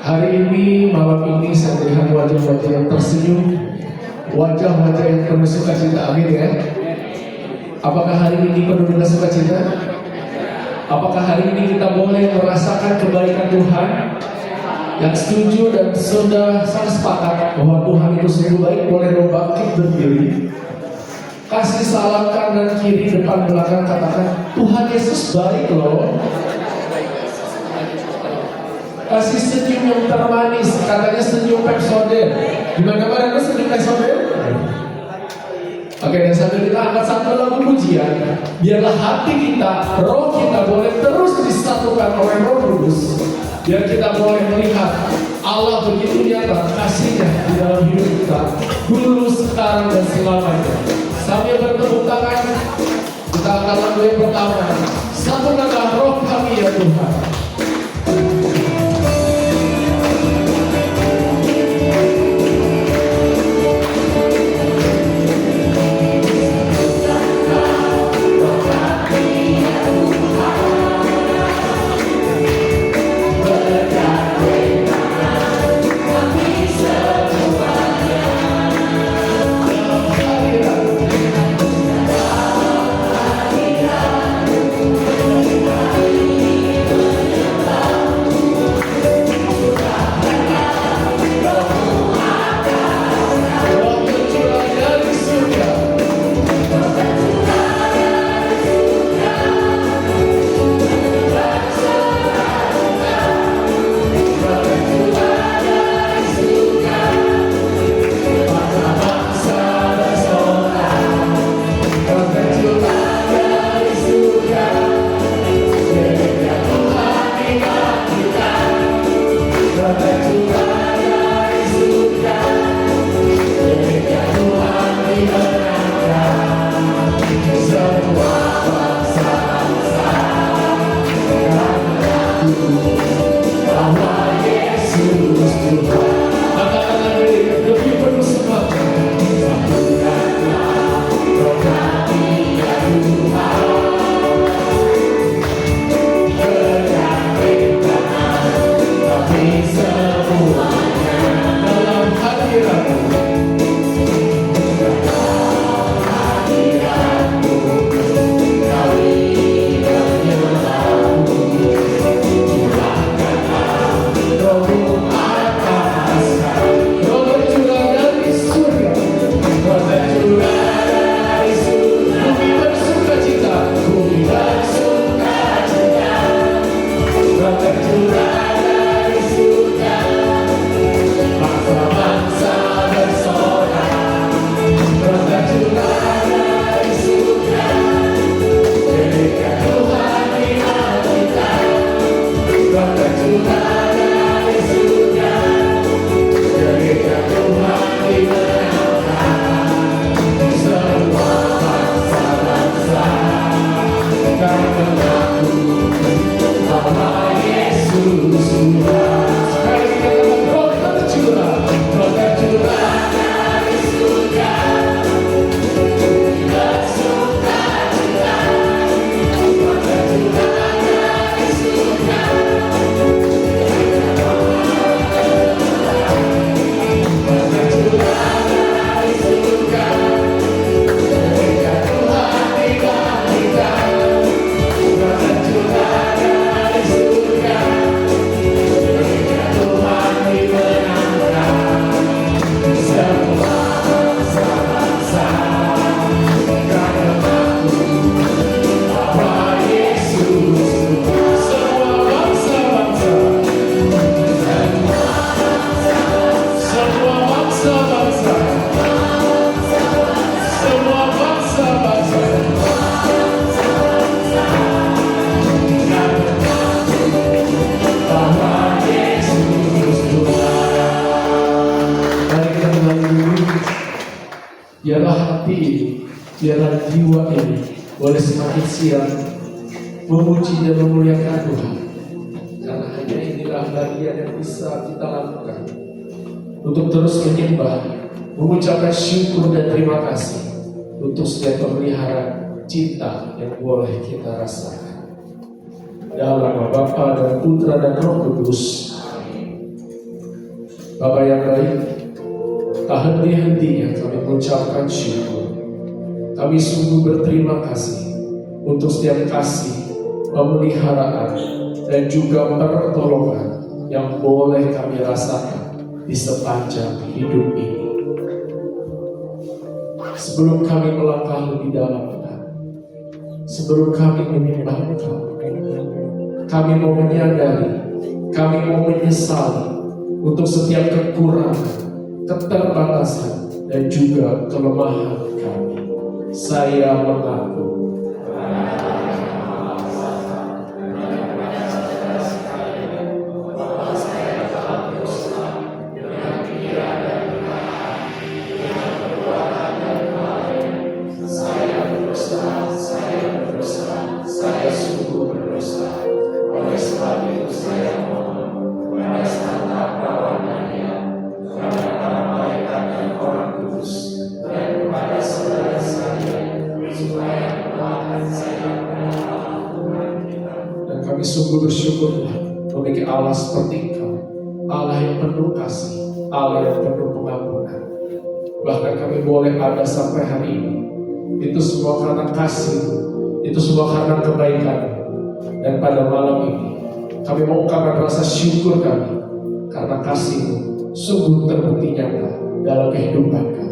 Hari ini, malam ini saya melihat wajah-wajah yang tersenyum, wajah-wajah yang penuh sukacita. Amin ya. Apakah hari ini penuh dengan sukacita? Apakah hari ini kita boleh merasakan kebaikan Tuhan? Yang setuju dan sudah sangat sepakat bahwa Tuhan itu sungguh baik, boleh bangkit berdiri. Kasih salam kanan kiri depan belakang, katakan Tuhan Yesus baik loh. Kasih senyum yang termanis, katanya senyum Pepsodent. Gimana itu senyum Pepsodent? Oke, dan sambil kita angkat satu lagu pujian, biarlah hati kita, roh kita boleh terus disatukan oleh Roh Kudus. Biar kita boleh melihat Allah begitu nyata kasihnya di dalam hidup kita, dulu, sekarang, dan selamanya. Sambil bertepuk tangan, kita akan lagu yang pertama. Satukanlah roh kami ya Tuhan. Biarlah hati ini, biarlah jiwa ini boleh semakin siap memuji dan memuliakan Tuhan. Karena hanya inilah bagian yang bisa kita lakukan untuk terus menyembah, mengucapkan syukur dan terima kasih untuk setiap pemeliharaan cinta yang boleh kita rasakan. Dalam nama Bapa dan Putra dan Roh Kudus. Bapa yang baik, tak henti-hentinya kami mengucapkan syukur. Kami sungguh berterima kasih untuk setiap kasih, pemeliharaan, dan juga pertolongan yang boleh kami rasakan di sepanjang hidup ini. Sebelum kami melangkah lebih dalam, sebelum kami menyembah Engkau, kami mau menyadari, kami mau menyesali untuk setiap kekurangan, keterbatasan, dan juga kelemahan kami. Saya mengaku saya sungguh berdosa. Oleh sebab itu saya mohon, beraskanlah kawanannya kepada malaikat dan orang kudus, dan kepada saudara saya, supaya mendoakan saya pada Tuhan kita. Dan kami sungguh bersyukur memiliki Allah seperti Engkau, Allah yang penuh kasih, Allah yang penuh pengampunan. Bahkan kami boleh ada sampai hari ini, itu semua karena kasih, itu semua karena kebaikan. Dan pada malam ini kami mengungkapkan rasa syukur kami karena kasih-Mu sungguh terbukti nyata dalam kehidupan kami.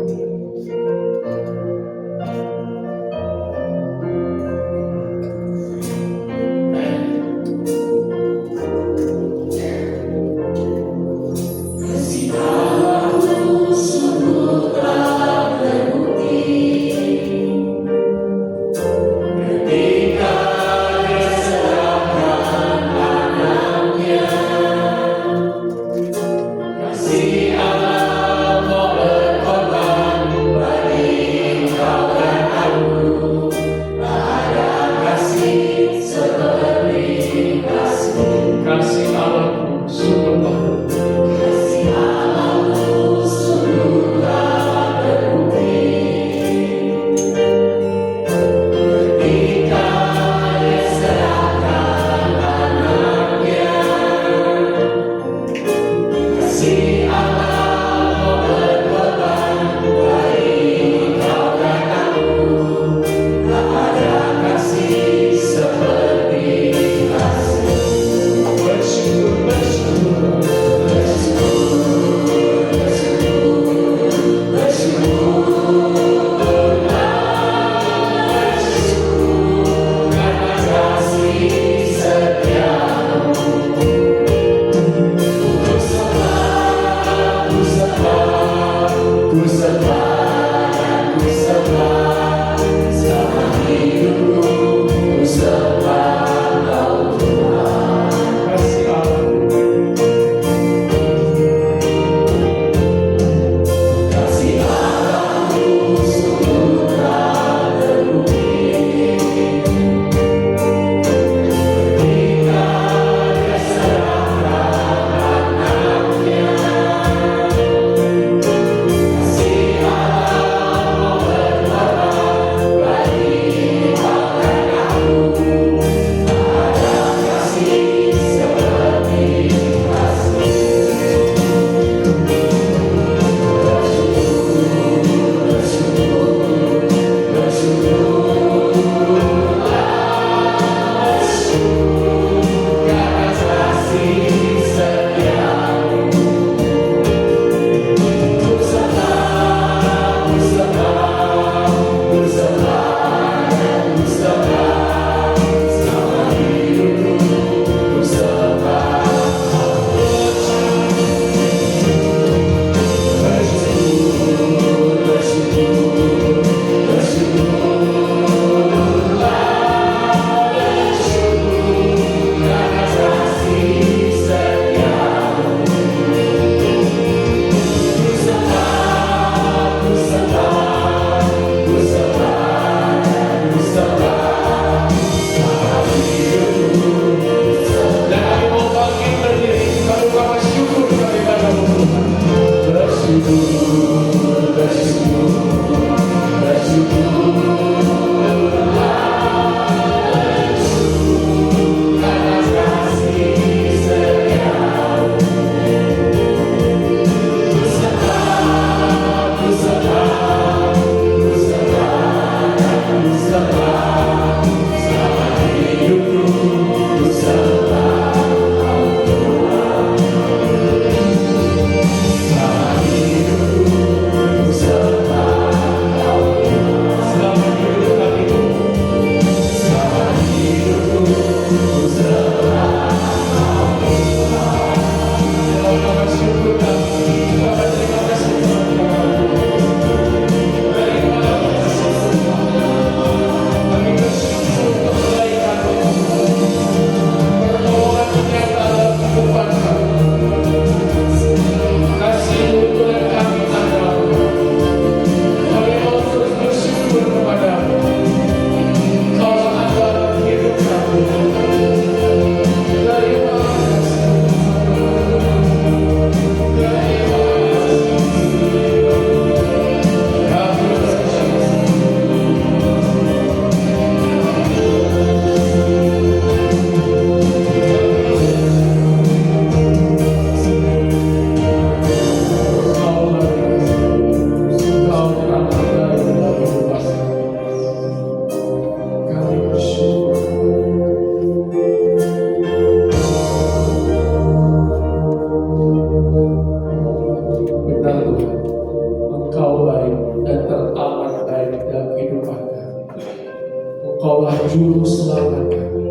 juru selamat kami.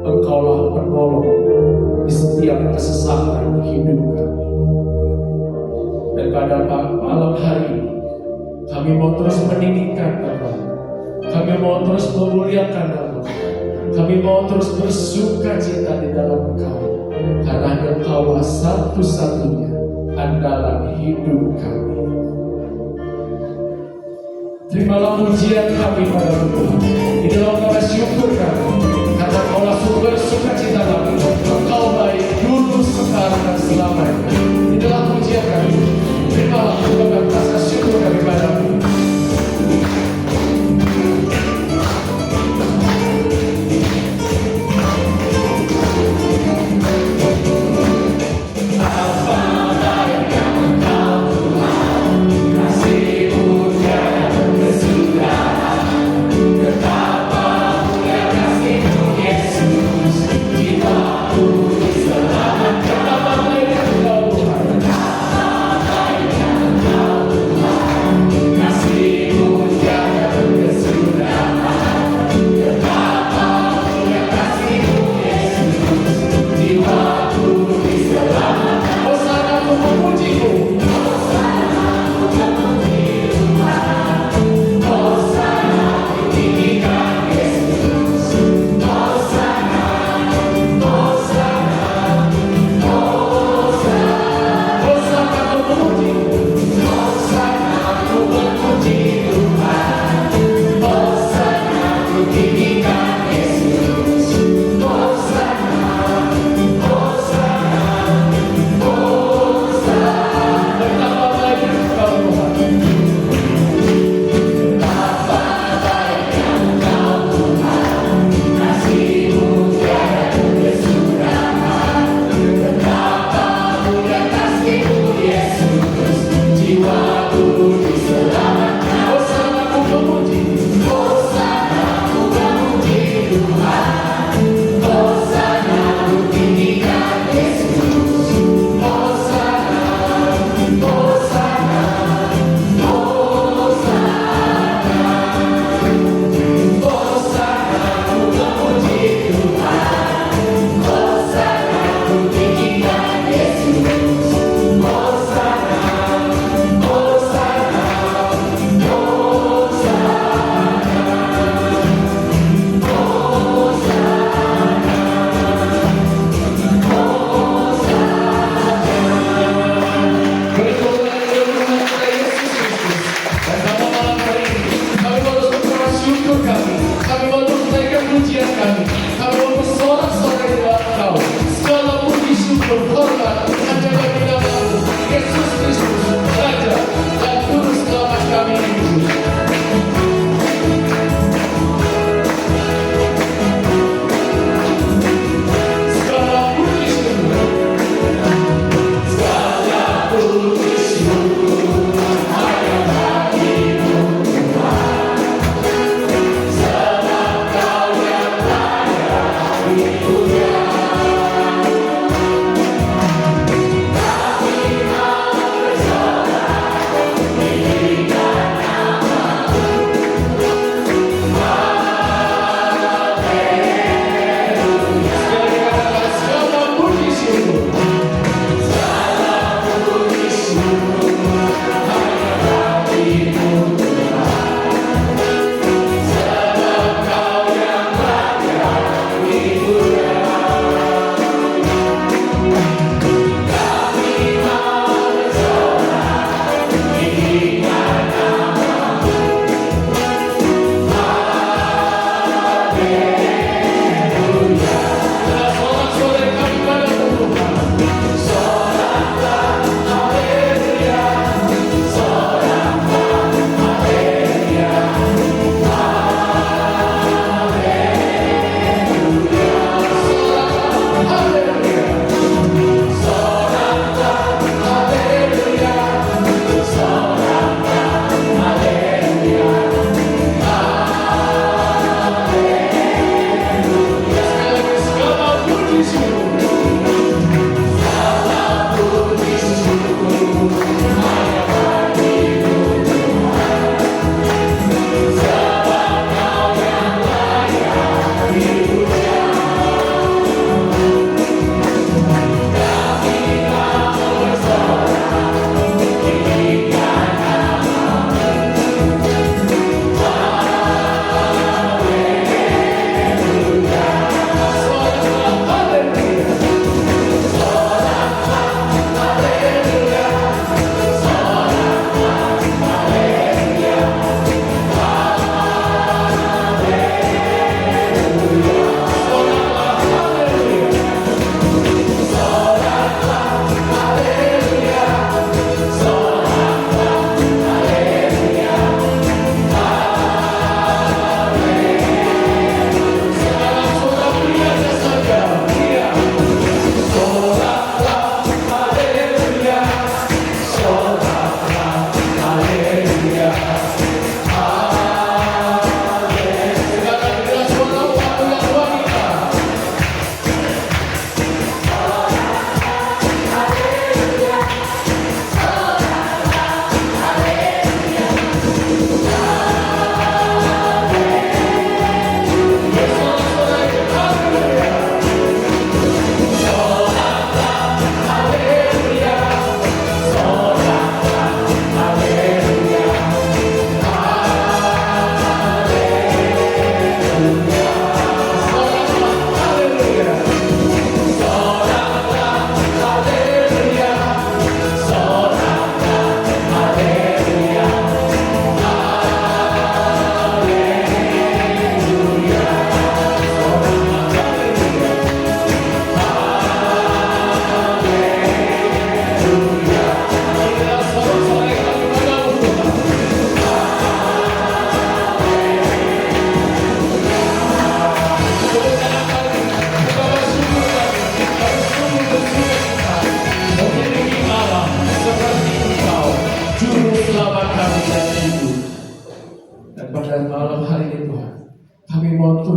Engkaulah penolong di setiap kesesakan hidup kami. Dan pada malam hari ini, kami mau terus meninggikan nama, kami mau terus memuliakan nama, kami mau terus bersuka cita di dalam Engkau, karena Engkaulah satu-satunya andalan hidup kami. Terimalah pujian kami pada Tuhan. Inilah ungkapan syukur kami, karena Engkaulah sumber sukacita kami. Engkau baik dulu, sekarang, dan selamanya. Inilah pujian kami. Terimalah ungkapan rasa syukur kami padamu. Betapa mulia kasih-Mu Yesus, jiwaku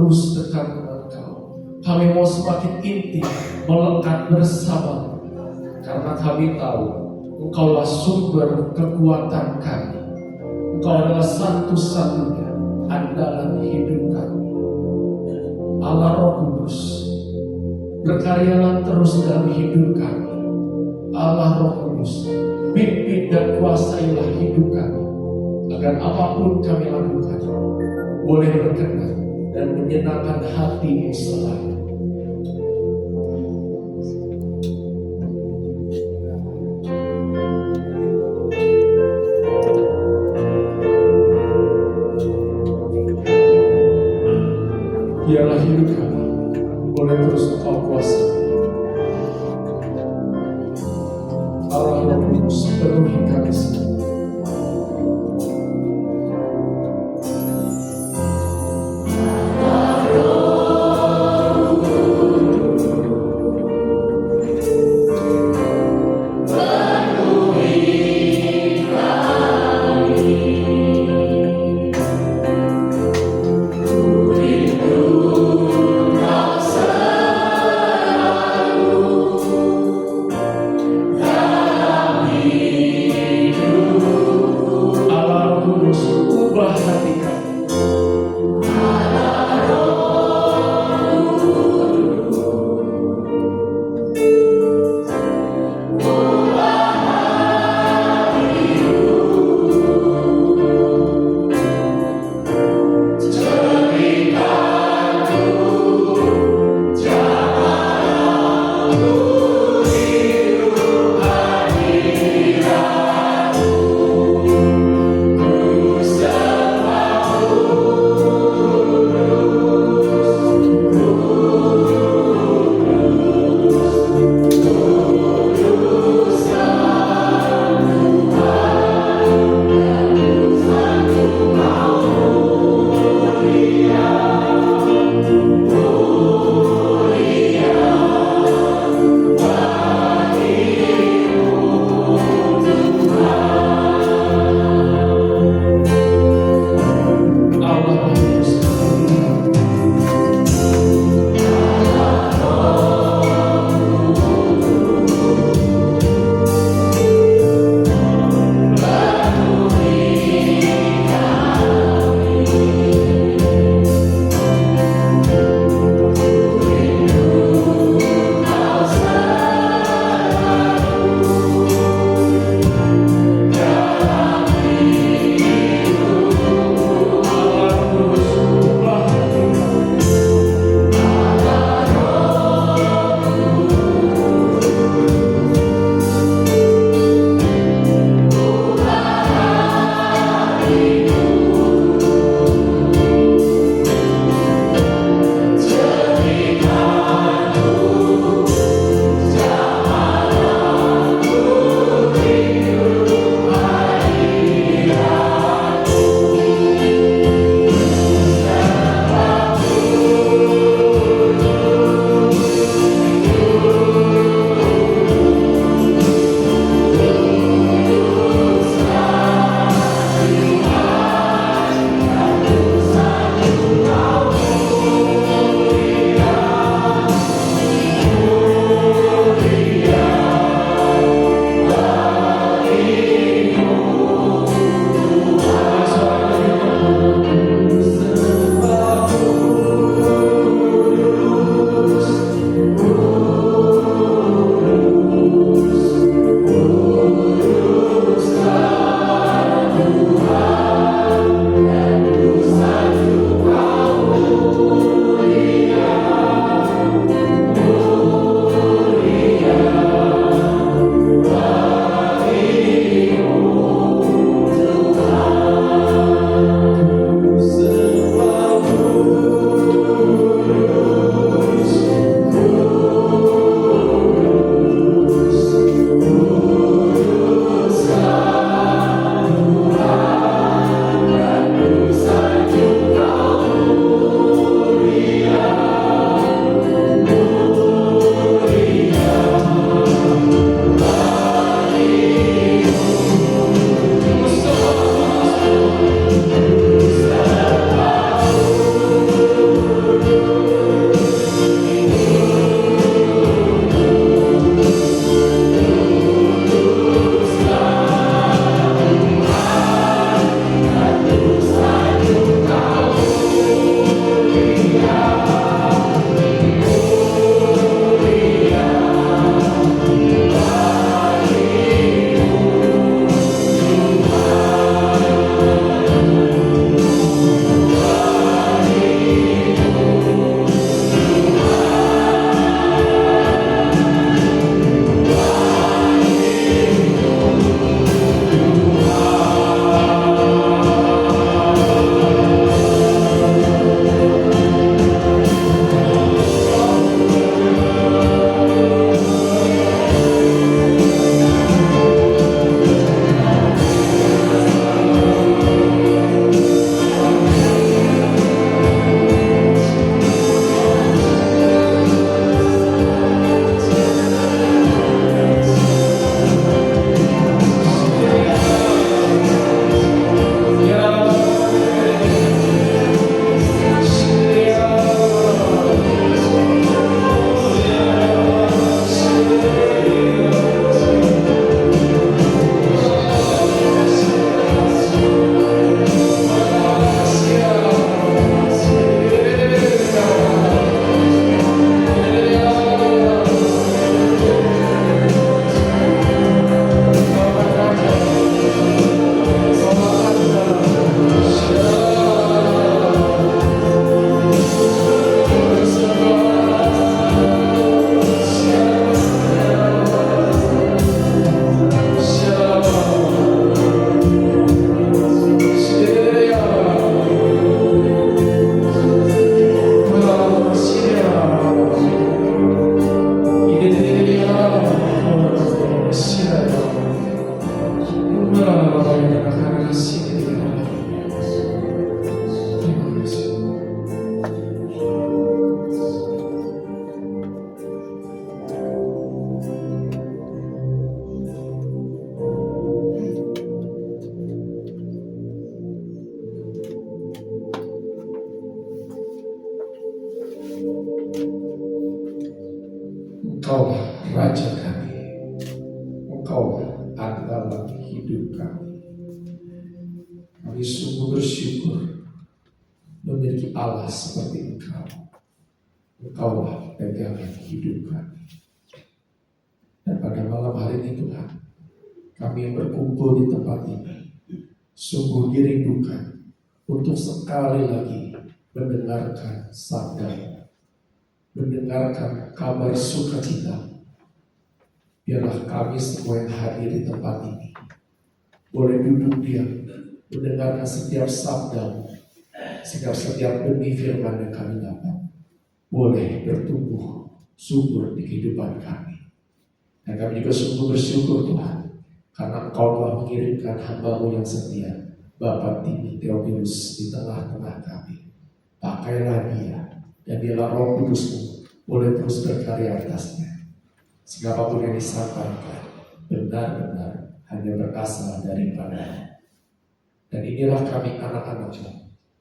terus dekat dengan Engkau. Kami mau semakin intim melekat bersama, karena kami tahu Engkaulah sumber kekuatan kami. Engkau adalah satu-satunya andalan hidup kami. Allah Roh Kudus, berkaryalah terus dalam hidup kami. Allah Roh Kudus, pimpin dan kuasailah hidup kami, agar apapun kami lakukan boleh berkenan dan menyenangkan hati-Mu selalu. Biarlah hidup kami boleh terus Engkau kuasai. Allah Roh Kudus, penuhi kami semua. Engkau adalah hidup kami. Kami sungguh bersyukur memiliki Allah seperti Engkau. Engkaulah pegangan hidup kami. Dan pada malam hari ini Tuhan, kami yang berkumpul di tempat ini sungguh dirindukan untuk sekali lagi mendengarkan sabda, mendengarkan kabar sukacita. Biarlah kami semua yang hadir di tempat ini boleh duduk diam, mendengarkan setiap sabda, setiap benih firman yang kami dapat boleh bertumbuh subur di kehidupan kami. Dan kami juga sungguh bersyukur Tuhan, karena Engkau telah mengirimkan hamba-Mu yang setia, Bapak Timi Theophilus, di tengah-tengah kami. Pakailah dia, dan biarlah Roh Kudus-Mu boleh terus berkarya atasnya. Sehingga apapun yang disampaikan benar-benar hanya berasal daripada. Dan inilah kami anak-anak-Mu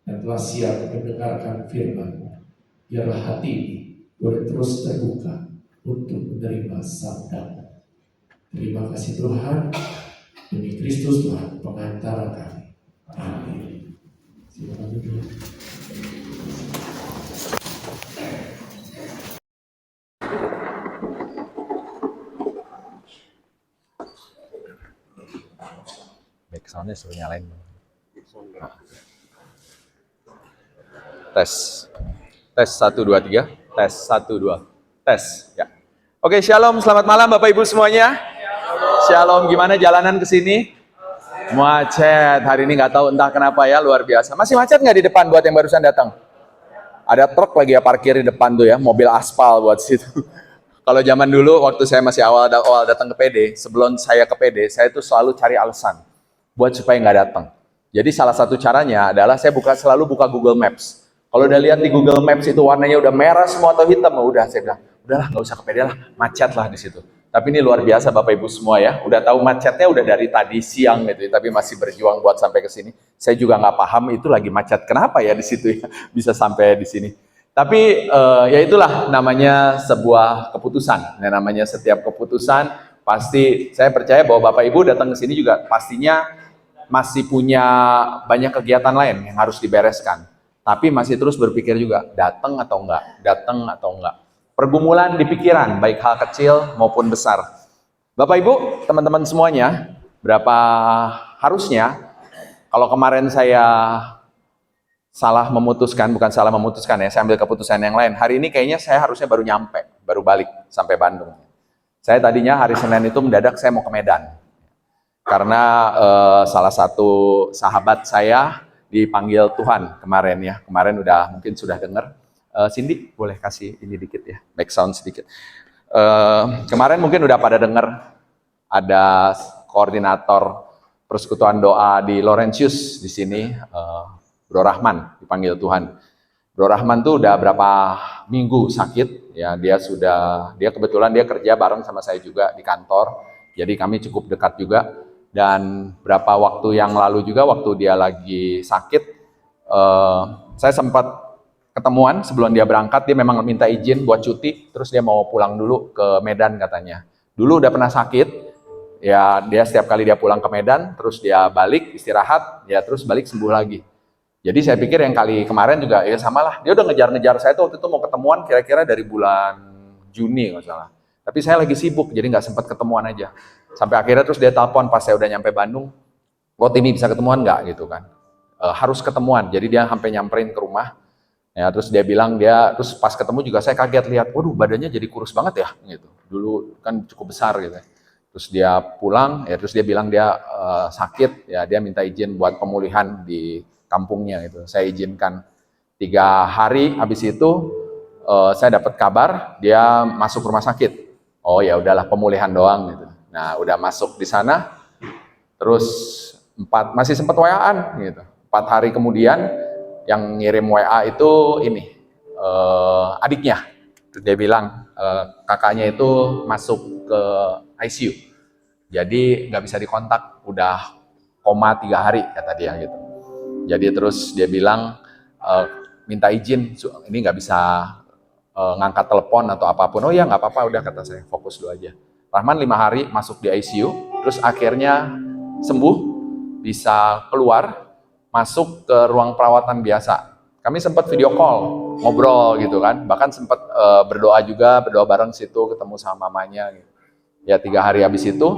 yang telah siap mendengarkan firman-Mu. Biarlah hati ini boleh terus terbuka untuk menerima sabda. Terima kasih Tuhan, demi Kristus Tuhan pengantara kami. Amin. Silakan duduk. Baik, soundnya suruh nyalain. Tes 1, 2, 3. Tes 1, 2. Tes ya. Oke, shalom, selamat malam Bapak Ibu semuanya. Shalom, gimana jalanan ke sini? Macet, hari ini nggak tahu entah kenapa ya, luar biasa. Masih macet nggak di depan buat yang barusan datang? Ada truk lagi ya parkir di depan tuh ya, mobil aspal buat situ. Kalau zaman dulu waktu saya masih awal datang ke PD, sebelum saya ke PD, saya tuh selalu cari alasan buat supaya nggak datang. Jadi salah satu caranya adalah saya selalu buka Google Maps. Kalau udah lihat di Google Maps itu warnanya udah merah semua atau hitam, udah saya bilang, udahlah nggak usah ke PD lah, macet lah di situ. Tapi ini luar biasa Bapak Ibu semua ya, udah tahu macetnya udah dari tadi siang gitu, tapi masih berjuang buat sampai ke sini. Saya juga nggak paham itu lagi macet kenapa ya di situ ya, bisa sampai di sini. Tapi ya itulah namanya sebuah keputusan. Nah, namanya setiap keputusan pasti saya percaya bahwa Bapak Ibu datang ke sini juga pastinya masih punya banyak kegiatan lain yang harus dibereskan. Tapi masih terus berpikir juga datang atau enggak. Pergumulan di pikiran, baik hal kecil maupun besar. Bapak Ibu, teman-teman semuanya, berapa harusnya kalau kemarin saya bukan salah memutuskan ya, saya ambil keputusan yang lain. Hari ini kayaknya saya harusnya baru balik sampai Bandung. Saya tadinya hari Senin itu mendadak saya mau ke Medan. Karena salah satu sahabat saya dipanggil Tuhan kemarin ya. Kemarin mungkin sudah dengar. Cindy, boleh kasih ini dikit ya, background sedikit. Kemarin mungkin udah pada dengar ada koordinator persekutuan doa di Laurentius di sini, Bro Rahman dipanggil Tuhan. Bro Rahman tuh udah berapa minggu sakit ya, dia kebetulan dia kerja bareng sama saya juga di kantor. Jadi kami cukup dekat juga. Dan berapa waktu yang lalu juga waktu dia lagi sakit, saya sempat ketemuan sebelum dia berangkat. Dia memang minta izin buat cuti, terus dia mau pulang dulu ke Medan katanya. Dulu udah pernah sakit, ya dia setiap kali dia pulang ke Medan, terus dia balik istirahat, ya terus balik sembuh lagi. Jadi saya pikir yang kali kemarin juga ya samalah. Dia udah ngejar-ngejar saya tuh waktu itu mau ketemuan kira-kira dari bulan Juni nggak salah. Tapi saya lagi sibuk, jadi nggak sempat ketemuan aja. Sampai akhirnya terus dia telepon pas saya udah nyampe Bandung, "Kok Timi bisa ketemuan nggak?" gitu kan. Harus ketemuan, jadi dia sampai nyamperin ke rumah. Ya, terus dia bilang terus pas ketemu juga saya kaget lihat, waduh badannya jadi kurus banget ya, gitu. Dulu kan cukup besar gitu. Terus dia pulang, ya terus dia bilang dia sakit, ya dia minta izin buat pemulihan di kampungnya gitu. Saya izinkan 3 hari, habis itu saya dapat kabar dia masuk rumah sakit. Oh ya udahlah pemulihan doang gitu. Nah udah masuk di sana, terus masih sempat WA-an gitu. 4 hari kemudian yang ngirim WA itu adiknya. Dia bilang kakaknya itu masuk ke ICU. Jadi nggak bisa dikontak, udah koma 3 hari kata dia gitu. Jadi terus dia bilang minta izin, ini nggak bisa ngangkat telepon atau apapun. Oh ya nggak apa-apa, udah kata saya, fokus dulu aja. Rahman 5 hari masuk di ICU, terus akhirnya sembuh, bisa keluar, masuk ke ruang perawatan biasa. Kami sempat video call, ngobrol gitu kan, bahkan sempat berdoa juga, berdoa bareng situ, ketemu sama mamanya. Gitu. Ya 3 hari habis itu,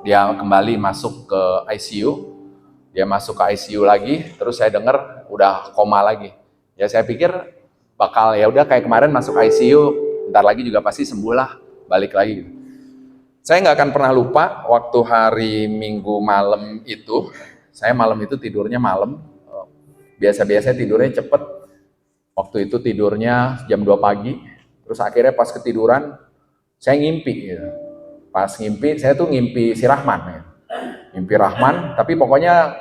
dia kembali masuk ke ICU, dia masuk ke ICU lagi, terus saya dengar udah koma lagi. Ya saya pikir bakal ya udah kayak kemarin masuk ICU, bentar lagi juga pasti sembuh lah, balik lagi. Gitu. Saya nggak akan pernah lupa waktu hari Minggu malam itu, saya malam itu tidurnya malam, biasa-biasa tidurnya cepet, waktu itu tidurnya jam 2 pagi, terus akhirnya pas ketiduran, saya ngimpi gitu. Pas ngimpi, saya tuh ngimpi si Rahman ya. Ngimpi Rahman, tapi pokoknya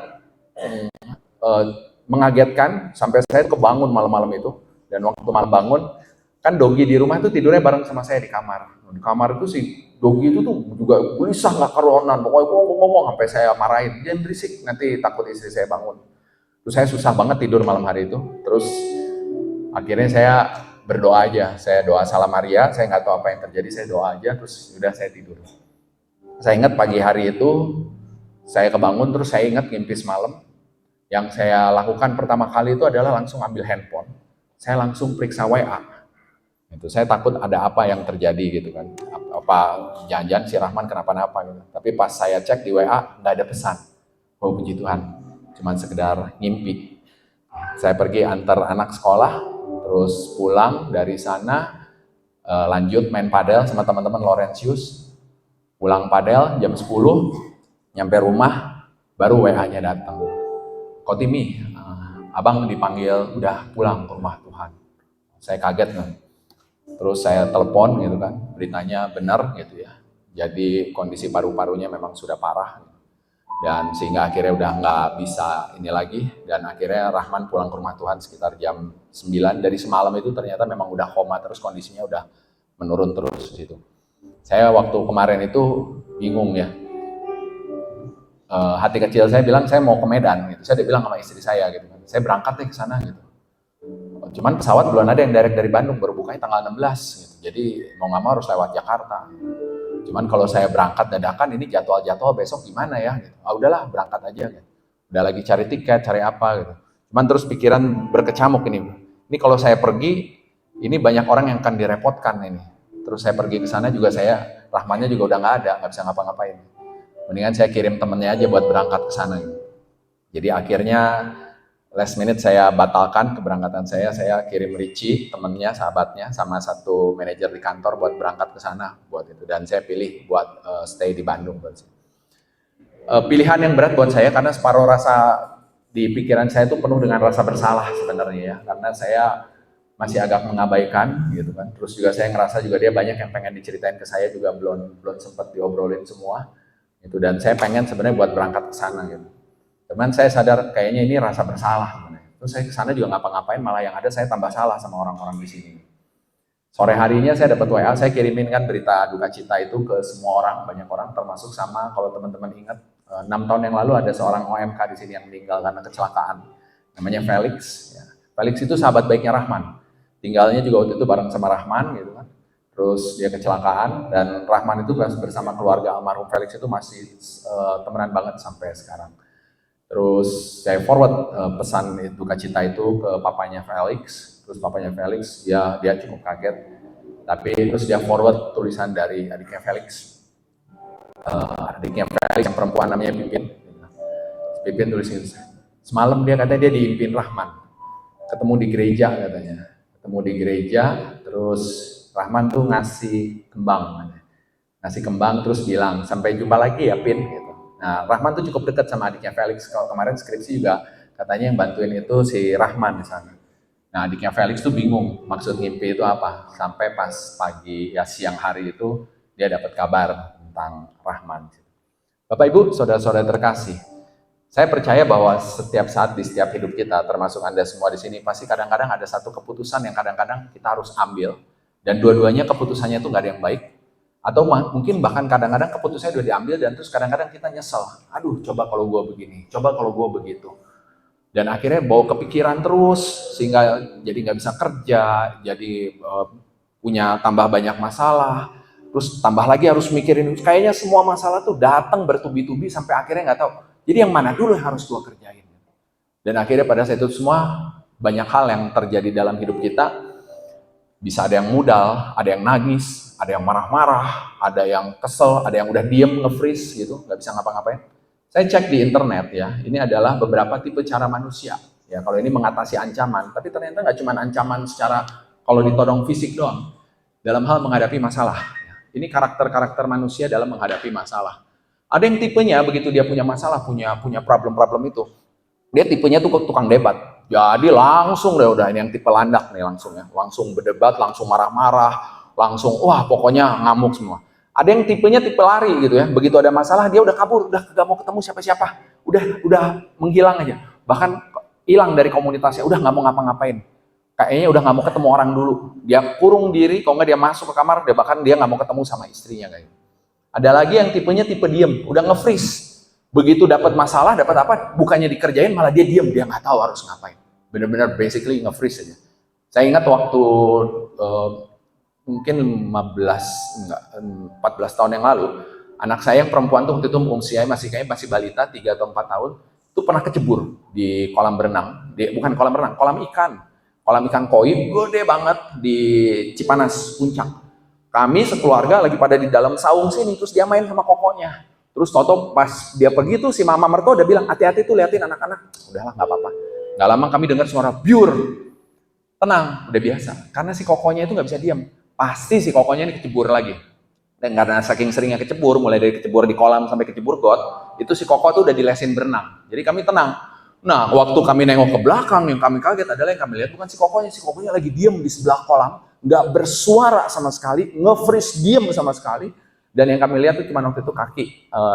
mengagetkan, sampai saya kebangun malam-malam itu, dan waktu malam bangun, kan Dogi di rumah itu tidurnya bareng sama saya di kamar. Di kamar itu si Dogi itu tuh juga gelisah nggak karuanan, pokoknya ngomong sampai saya marahin, jangan berisik, nanti takut istri saya bangun. Terus saya susah banget tidur malam hari itu. Terus akhirnya saya berdoa aja, saya doa Salam Maria, saya nggak tahu apa yang terjadi, saya doa aja, terus udah saya tidur. Saya ingat pagi hari itu, saya kebangun, terus saya ingat ngimpi semalam. Yang saya lakukan pertama kali itu adalah langsung ambil handphone, saya langsung periksa WA. Itu saya takut ada apa yang terjadi gitu kan, apa jangan-jangan si Rahman kenapa-napa gitu. Tapi pas saya cek di WA nggak ada pesan. Oh puji Tuhan, cuman sekedar ngimpi. Saya pergi antar anak sekolah, terus pulang dari sana lanjut main padel sama teman-teman Laurentius. Pulang padel jam 10, nyampe rumah baru WA-nya datang. Kotimi, abang dipanggil udah pulang ke rumah Tuhan. Saya kaget kan. Terus saya telepon gitu kan, beritanya benar gitu ya. Jadi kondisi paru-parunya memang sudah parah. Dan sehingga akhirnya udah nggak bisa ini lagi. Dan akhirnya Rahman pulang ke rumah Tuhan sekitar jam 9. Dari semalam itu ternyata memang udah koma, terus kondisinya udah menurun terus gitu. Saya waktu kemarin itu bingung ya. Hati kecil saya bilang saya mau ke Medan gitu. Saya udah bilang sama istri saya gitu kan. Saya berangkat deh ke sana gitu. Cuman pesawat belum ada yang direct dari Bandung, baru bukanya tanggal 16 gitu. Jadi mau nggak mau harus lewat Jakarta. Cuman kalau saya berangkat dadakan, ini jadwal besok gimana ya gitu. Udahlah berangkat aja gitu. Udah lagi cari tiket, cari apa gitu. Cuman terus pikiran berkecamuk ini. Ini kalau saya pergi, ini banyak orang yang akan direpotkan ini. Terus saya pergi ke sana juga Rahmannya juga udah nggak ada, nggak bisa ngapa-ngapain. Mendingan saya kirim temennya aja buat berangkat ke sana gitu. Jadi akhirnya last minute saya batalkan keberangkatan saya kirim Richie, temennya, sahabatnya, sama satu manajer di kantor buat berangkat ke sana buat itu. Dan saya pilih buat stay di Bandung. Pilihan yang berat buat saya karena separuh rasa di pikiran saya itu penuh dengan rasa bersalah sebenarnya ya, karena saya masih agak mengabaikan gitu kan. Terus juga saya ngerasa juga dia banyak yang pengen diceritain ke saya juga belum sempat diobrolin semua. Itu dan saya pengen sebenarnya buat berangkat ke sana gitu. Cuman saya sadar kayaknya ini rasa bersalah sebenarnya. Terus saya ke sana juga ngapa-ngapain, malah yang ada saya tambah salah sama orang-orang di sini. Sore harinya saya dapat WA, saya kirimin kan berita duka cita itu ke semua orang, banyak orang, termasuk sama kalau teman-teman ingat 6 tahun yang lalu ada seorang OMK di sini yang meninggal karena kecelakaan. Namanya Felix. Ya. Felix itu sahabat baiknya Rahman. Tinggalnya juga waktu itu bareng sama Rahman gitu kan. Terus dia kecelakaan dan Rahman itu bersama keluarga almarhum Felix itu masih temenan banget sampai sekarang. Terus saya forward pesan duka cita itu ke papanya Felix. Terus papanya Felix dia cukup kaget. Tapi terus dia forward tulisan dari adiknya Felix. Adiknya Felix yang perempuan namanya Pipin. Pipin tulis gitu. Semalam dia katanya dia diimpin Rahman. Ketemu di gereja katanya. Ketemu di gereja terus Rahman tuh ngasih kembang. Ngasih kembang terus bilang sampai jumpa lagi ya Pin gitu. Nah, Rahman tuh cukup dekat sama adiknya Felix. Kalau kemarin skripsi juga katanya yang bantuin itu si Rahman di sana. Nah, adiknya Felix tuh bingung maksud ngimpi itu apa. Sampai pas pagi ya siang hari itu dia dapat kabar tentang Rahman. Bapak Ibu, saudara-saudara terkasih, saya percaya bahwa setiap saat di setiap hidup kita, termasuk Anda semua di sini, pasti kadang-kadang ada satu keputusan yang kadang-kadang kita harus ambil. Dan dua-duanya keputusannya itu nggak ada yang baik. Atau mungkin bahkan kadang-kadang keputusannya udah diambil dan terus kadang-kadang kita nyesel. Aduh, coba kalau gue begini, coba kalau gue begitu. Dan akhirnya bawa kepikiran terus, sehingga jadi nggak bisa kerja, jadi punya tambah banyak masalah. Terus tambah lagi harus mikirin, kayaknya semua masalah tuh datang bertubi-tubi sampai akhirnya nggak tahu. Jadi yang mana dulu yang harus gua kerjain. Dan akhirnya pada saat itu semua banyak hal yang terjadi dalam hidup kita. Bisa ada yang mudal, ada yang nangis, ada yang marah-marah, ada yang kesel, ada yang udah diem nge-freeze gitu, nggak bisa ngapa-ngapain. Saya cek di internet ya, ini adalah beberapa tipe cara manusia. Ya, kalau ini mengatasi ancaman, tapi ternyata nggak cuma ancaman secara kalau ditodong fisik doang, dalam hal menghadapi masalah. Ini karakter-karakter manusia dalam menghadapi masalah. Ada yang tipenya begitu dia punya masalah, punya problem-problem itu, dia tipenya tuh tukang debat. Jadi langsung deh udah ini yang tipe landak nih langsung ya. Langsung berdebat, langsung marah-marah, langsung wah pokoknya ngamuk semua. Ada yang tipenya tipe lari gitu ya. Begitu ada masalah dia udah kabur, udah gak mau ketemu siapa-siapa. Udah menghilang aja. Bahkan hilang dari komunitasnya, udah nggak mau ngapa-ngapain. Kayaknya udah nggak mau ketemu orang dulu. Dia kurung diri, kalau nggak dia masuk ke kamar, bahkan dia nggak mau ketemu sama istrinya kayak. Ada lagi yang tipenya tipe diem, udah nge-freeze. Begitu dapat masalah, dapat apa, bukannya dikerjain malah dia diam, dia nggak tahu harus ngapain. Benar-benar basically nge-freeze aja. Saya ingat waktu mungkin 14 tahun yang lalu, anak saya yang perempuan tuh waktu itu usianya masih balita, 3 atau 4 tahun, itu pernah kecebur di kolam berenang, bukan kolam renang, kolam ikan koi gede banget di Cipanas Puncak. Kami sekeluarga lagi pada di dalam saung sini, terus dia main sama kokonya. Terus toto pas dia pergi tuh si mama mertua udah bilang, hati-hati tuh liatin anak-anak. Udahlah nggak apa-apa. Nggak lama kami dengar suara biur. Tenang, udah biasa. Karena si kokonya itu nggak bisa diam. Pasti si kokonya ini kecebur lagi. Dan karena saking seringnya kecebur, mulai dari kecebur di kolam sampai kecebur got, itu si koko tuh udah dilesin berenang. Jadi kami tenang. Nah, waktu kami nengok ke belakang, yang kami kaget adalah yang kami lihat bukan si kokonya lagi diem di sebelah kolam, nggak bersuara sama sekali, nge-freeze diem sama sekali. Dan yang kami lihat tuh cuma waktu itu kaki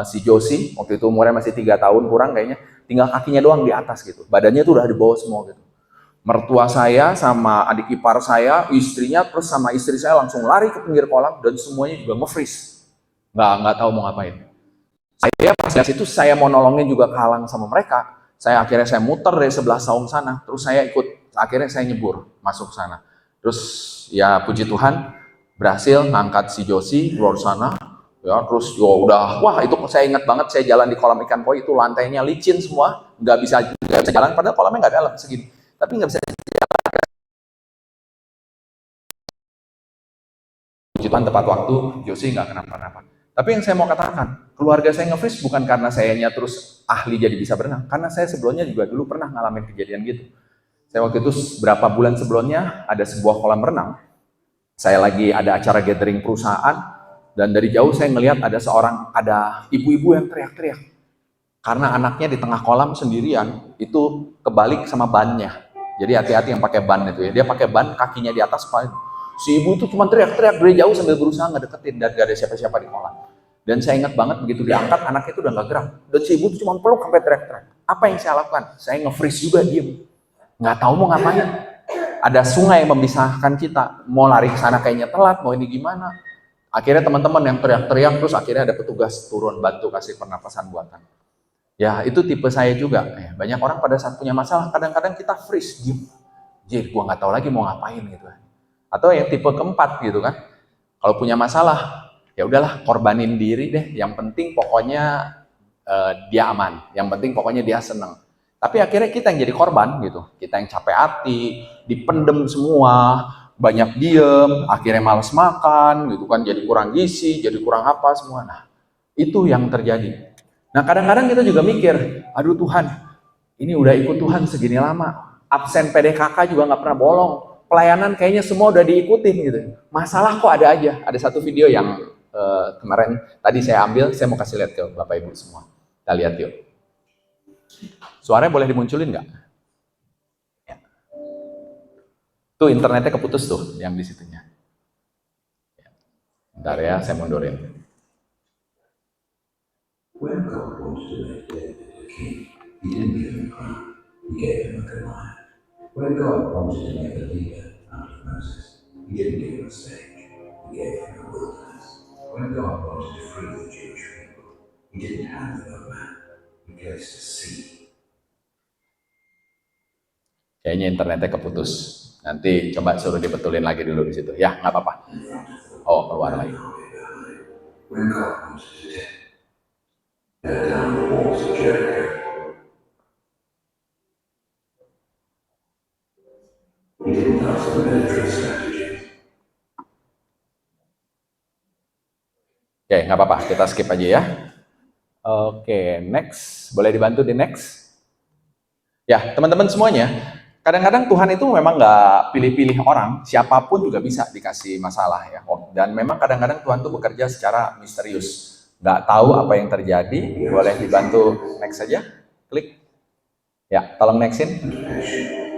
si Josie, waktu itu umurnya masih 3 tahun kurang kayaknya, tinggal kakinya doang di atas gitu. Badannya tuh udah di bawah semua gitu. Mertua saya sama adik ipar saya, istrinya terus sama istri saya langsung lari ke pinggir kolam dan semuanya juga nge-freeze. Nggak tahu mau ngapain. Saya pas dari situ saya mau nolongin juga kalang sama mereka. Akhirnya saya muter dari sebelah saung sana, terus saya ikut, akhirnya saya nyebur masuk sana. Terus ya puji Tuhan berhasil ngangkat si Josie keluar sana. Ya, terus udah, wah itu saya ingat banget, saya jalan di kolam ikan koi itu lantainya licin semua, nggak bisa jalan, padahal kolamnya nggak dalam segini, tapi nggak bisa jalan. Puji Tuhan tepat waktu, Josie nggak kenapa-napa. Tapi yang saya mau katakan, keluarga saya nge-freeze bukan karena sayanya terus ahli jadi bisa berenang, karena saya sebelumnya juga dulu pernah ngalamin kejadian gitu. Saya waktu itu berapa bulan sebelumnya ada sebuah kolam renang, saya lagi ada acara gathering perusahaan. Dan dari jauh saya ngelihat ada ibu-ibu yang teriak-teriak. Karena anaknya di tengah kolam sendirian, itu kebalik sama bannya. Jadi hati-hati yang pakai ban itu ya. Dia pakai ban, kakinya di atas. Si ibu itu cuma teriak-teriak dari jauh sambil berusaha ngedeketin dan gak ada siapa-siapa di kolam. Dan saya ingat banget begitu diangkat, anaknya itu udah gak gerak. Dan si ibu itu cuma peluk sampai teriak-teriak. Apa yang saya lakukan? Saya nge-freeze juga, diem. Nggak tahu mau ngapain. Ada sungai yang memisahkan kita. Mau lari ke sana kayaknya telat, mau ini gimana. Akhirnya teman-teman yang teriak-teriak, terus akhirnya ada petugas turun bantu kasih pernapasan buatan. Ya itu tipe saya juga. Banyak orang pada saat punya masalah, kadang-kadang kita freeze, diem. Jadi gue nggak tahu lagi mau ngapain gitu. Atau yang tipe keempat gitu kan. Kalau punya masalah, ya udahlah korbanin diri deh. Yang penting pokoknya dia aman. Yang penting pokoknya dia seneng. Tapi akhirnya kita yang jadi korban gitu. Kita yang capek hati, dipendem semua. Banyak diem, akhirnya malas makan, gitu kan, jadi kurang gizi, jadi kurang apa semua. Nah, itu yang terjadi. Nah, kadang-kadang kita juga mikir, aduh Tuhan, ini udah ikut Tuhan segini lama, absen PDKK juga nggak pernah bolong, pelayanan kayaknya semua udah diikutin gitu. Masalah kok ada aja. Ada satu video yang kemarin tadi saya ambil, saya mau kasih lihat ke Bapak Ibu semua. Kita lihat yuk. Suaranya boleh dimunculin nggak? Tuh internetnya keputus tuh yang di situnya. Bentar ya, saya mundurin. When God wanted to make David a king, he didn't give him a crown, he gave him a Goliath. When God wanted to make a leader out of Moses, he didn't give him a stage, he gave him a wilderness. When God wanted to free the Jewish people, he didn't hand them a map, he placed a sea. Kayaknya internetnya keputus. Nanti coba suruh dibetulin lagi dulu di situ. Ya, nggak apa-apa. Oh, keluar lagi. when God comes to tear down the walls of Jericho. He didn't ask for military strategy. Oke, nggak apa-apa, kita skip aja ya. Oke, next. Boleh dibantu di next? Ya, teman-teman semuanya, kadang-kadang Tuhan itu memang nggak pilih-pilih orang, siapapun juga bisa dikasih masalah ya. Dan memang kadang-kadang Tuhan itu bekerja secara misterius. Nggak tahu apa yang terjadi, boleh dibantu next saja, klik. Ya, tolong nextin.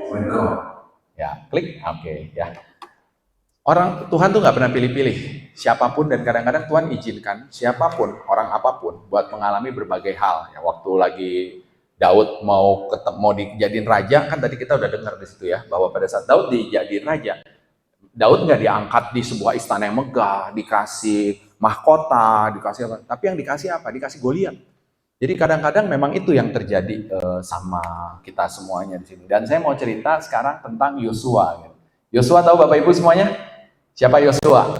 When God Ya, klik, oke ya. Orang Tuhan tuh nggak pernah pilih-pilih siapapun, dan kadang-kadang Tuhan izinkan siapapun, orang apapun buat mengalami berbagai hal. Ya, waktu lagi Daud mau dijadiin raja, kan tadi kita udah dengar di situ ya, bahwa pada saat Daud dijadiin raja, Daud nggak diangkat di sebuah istana yang megah, dikasih mahkota, dikasih apa? Tapi yang dikasih apa? Dikasih Goliat. Jadi kadang-kadang memang itu yang terjadi sama kita semuanya di sini. Dan saya mau cerita sekarang tentang Yosua. Yosua tahu Bapak Ibu semuanya? Siapa Yosua?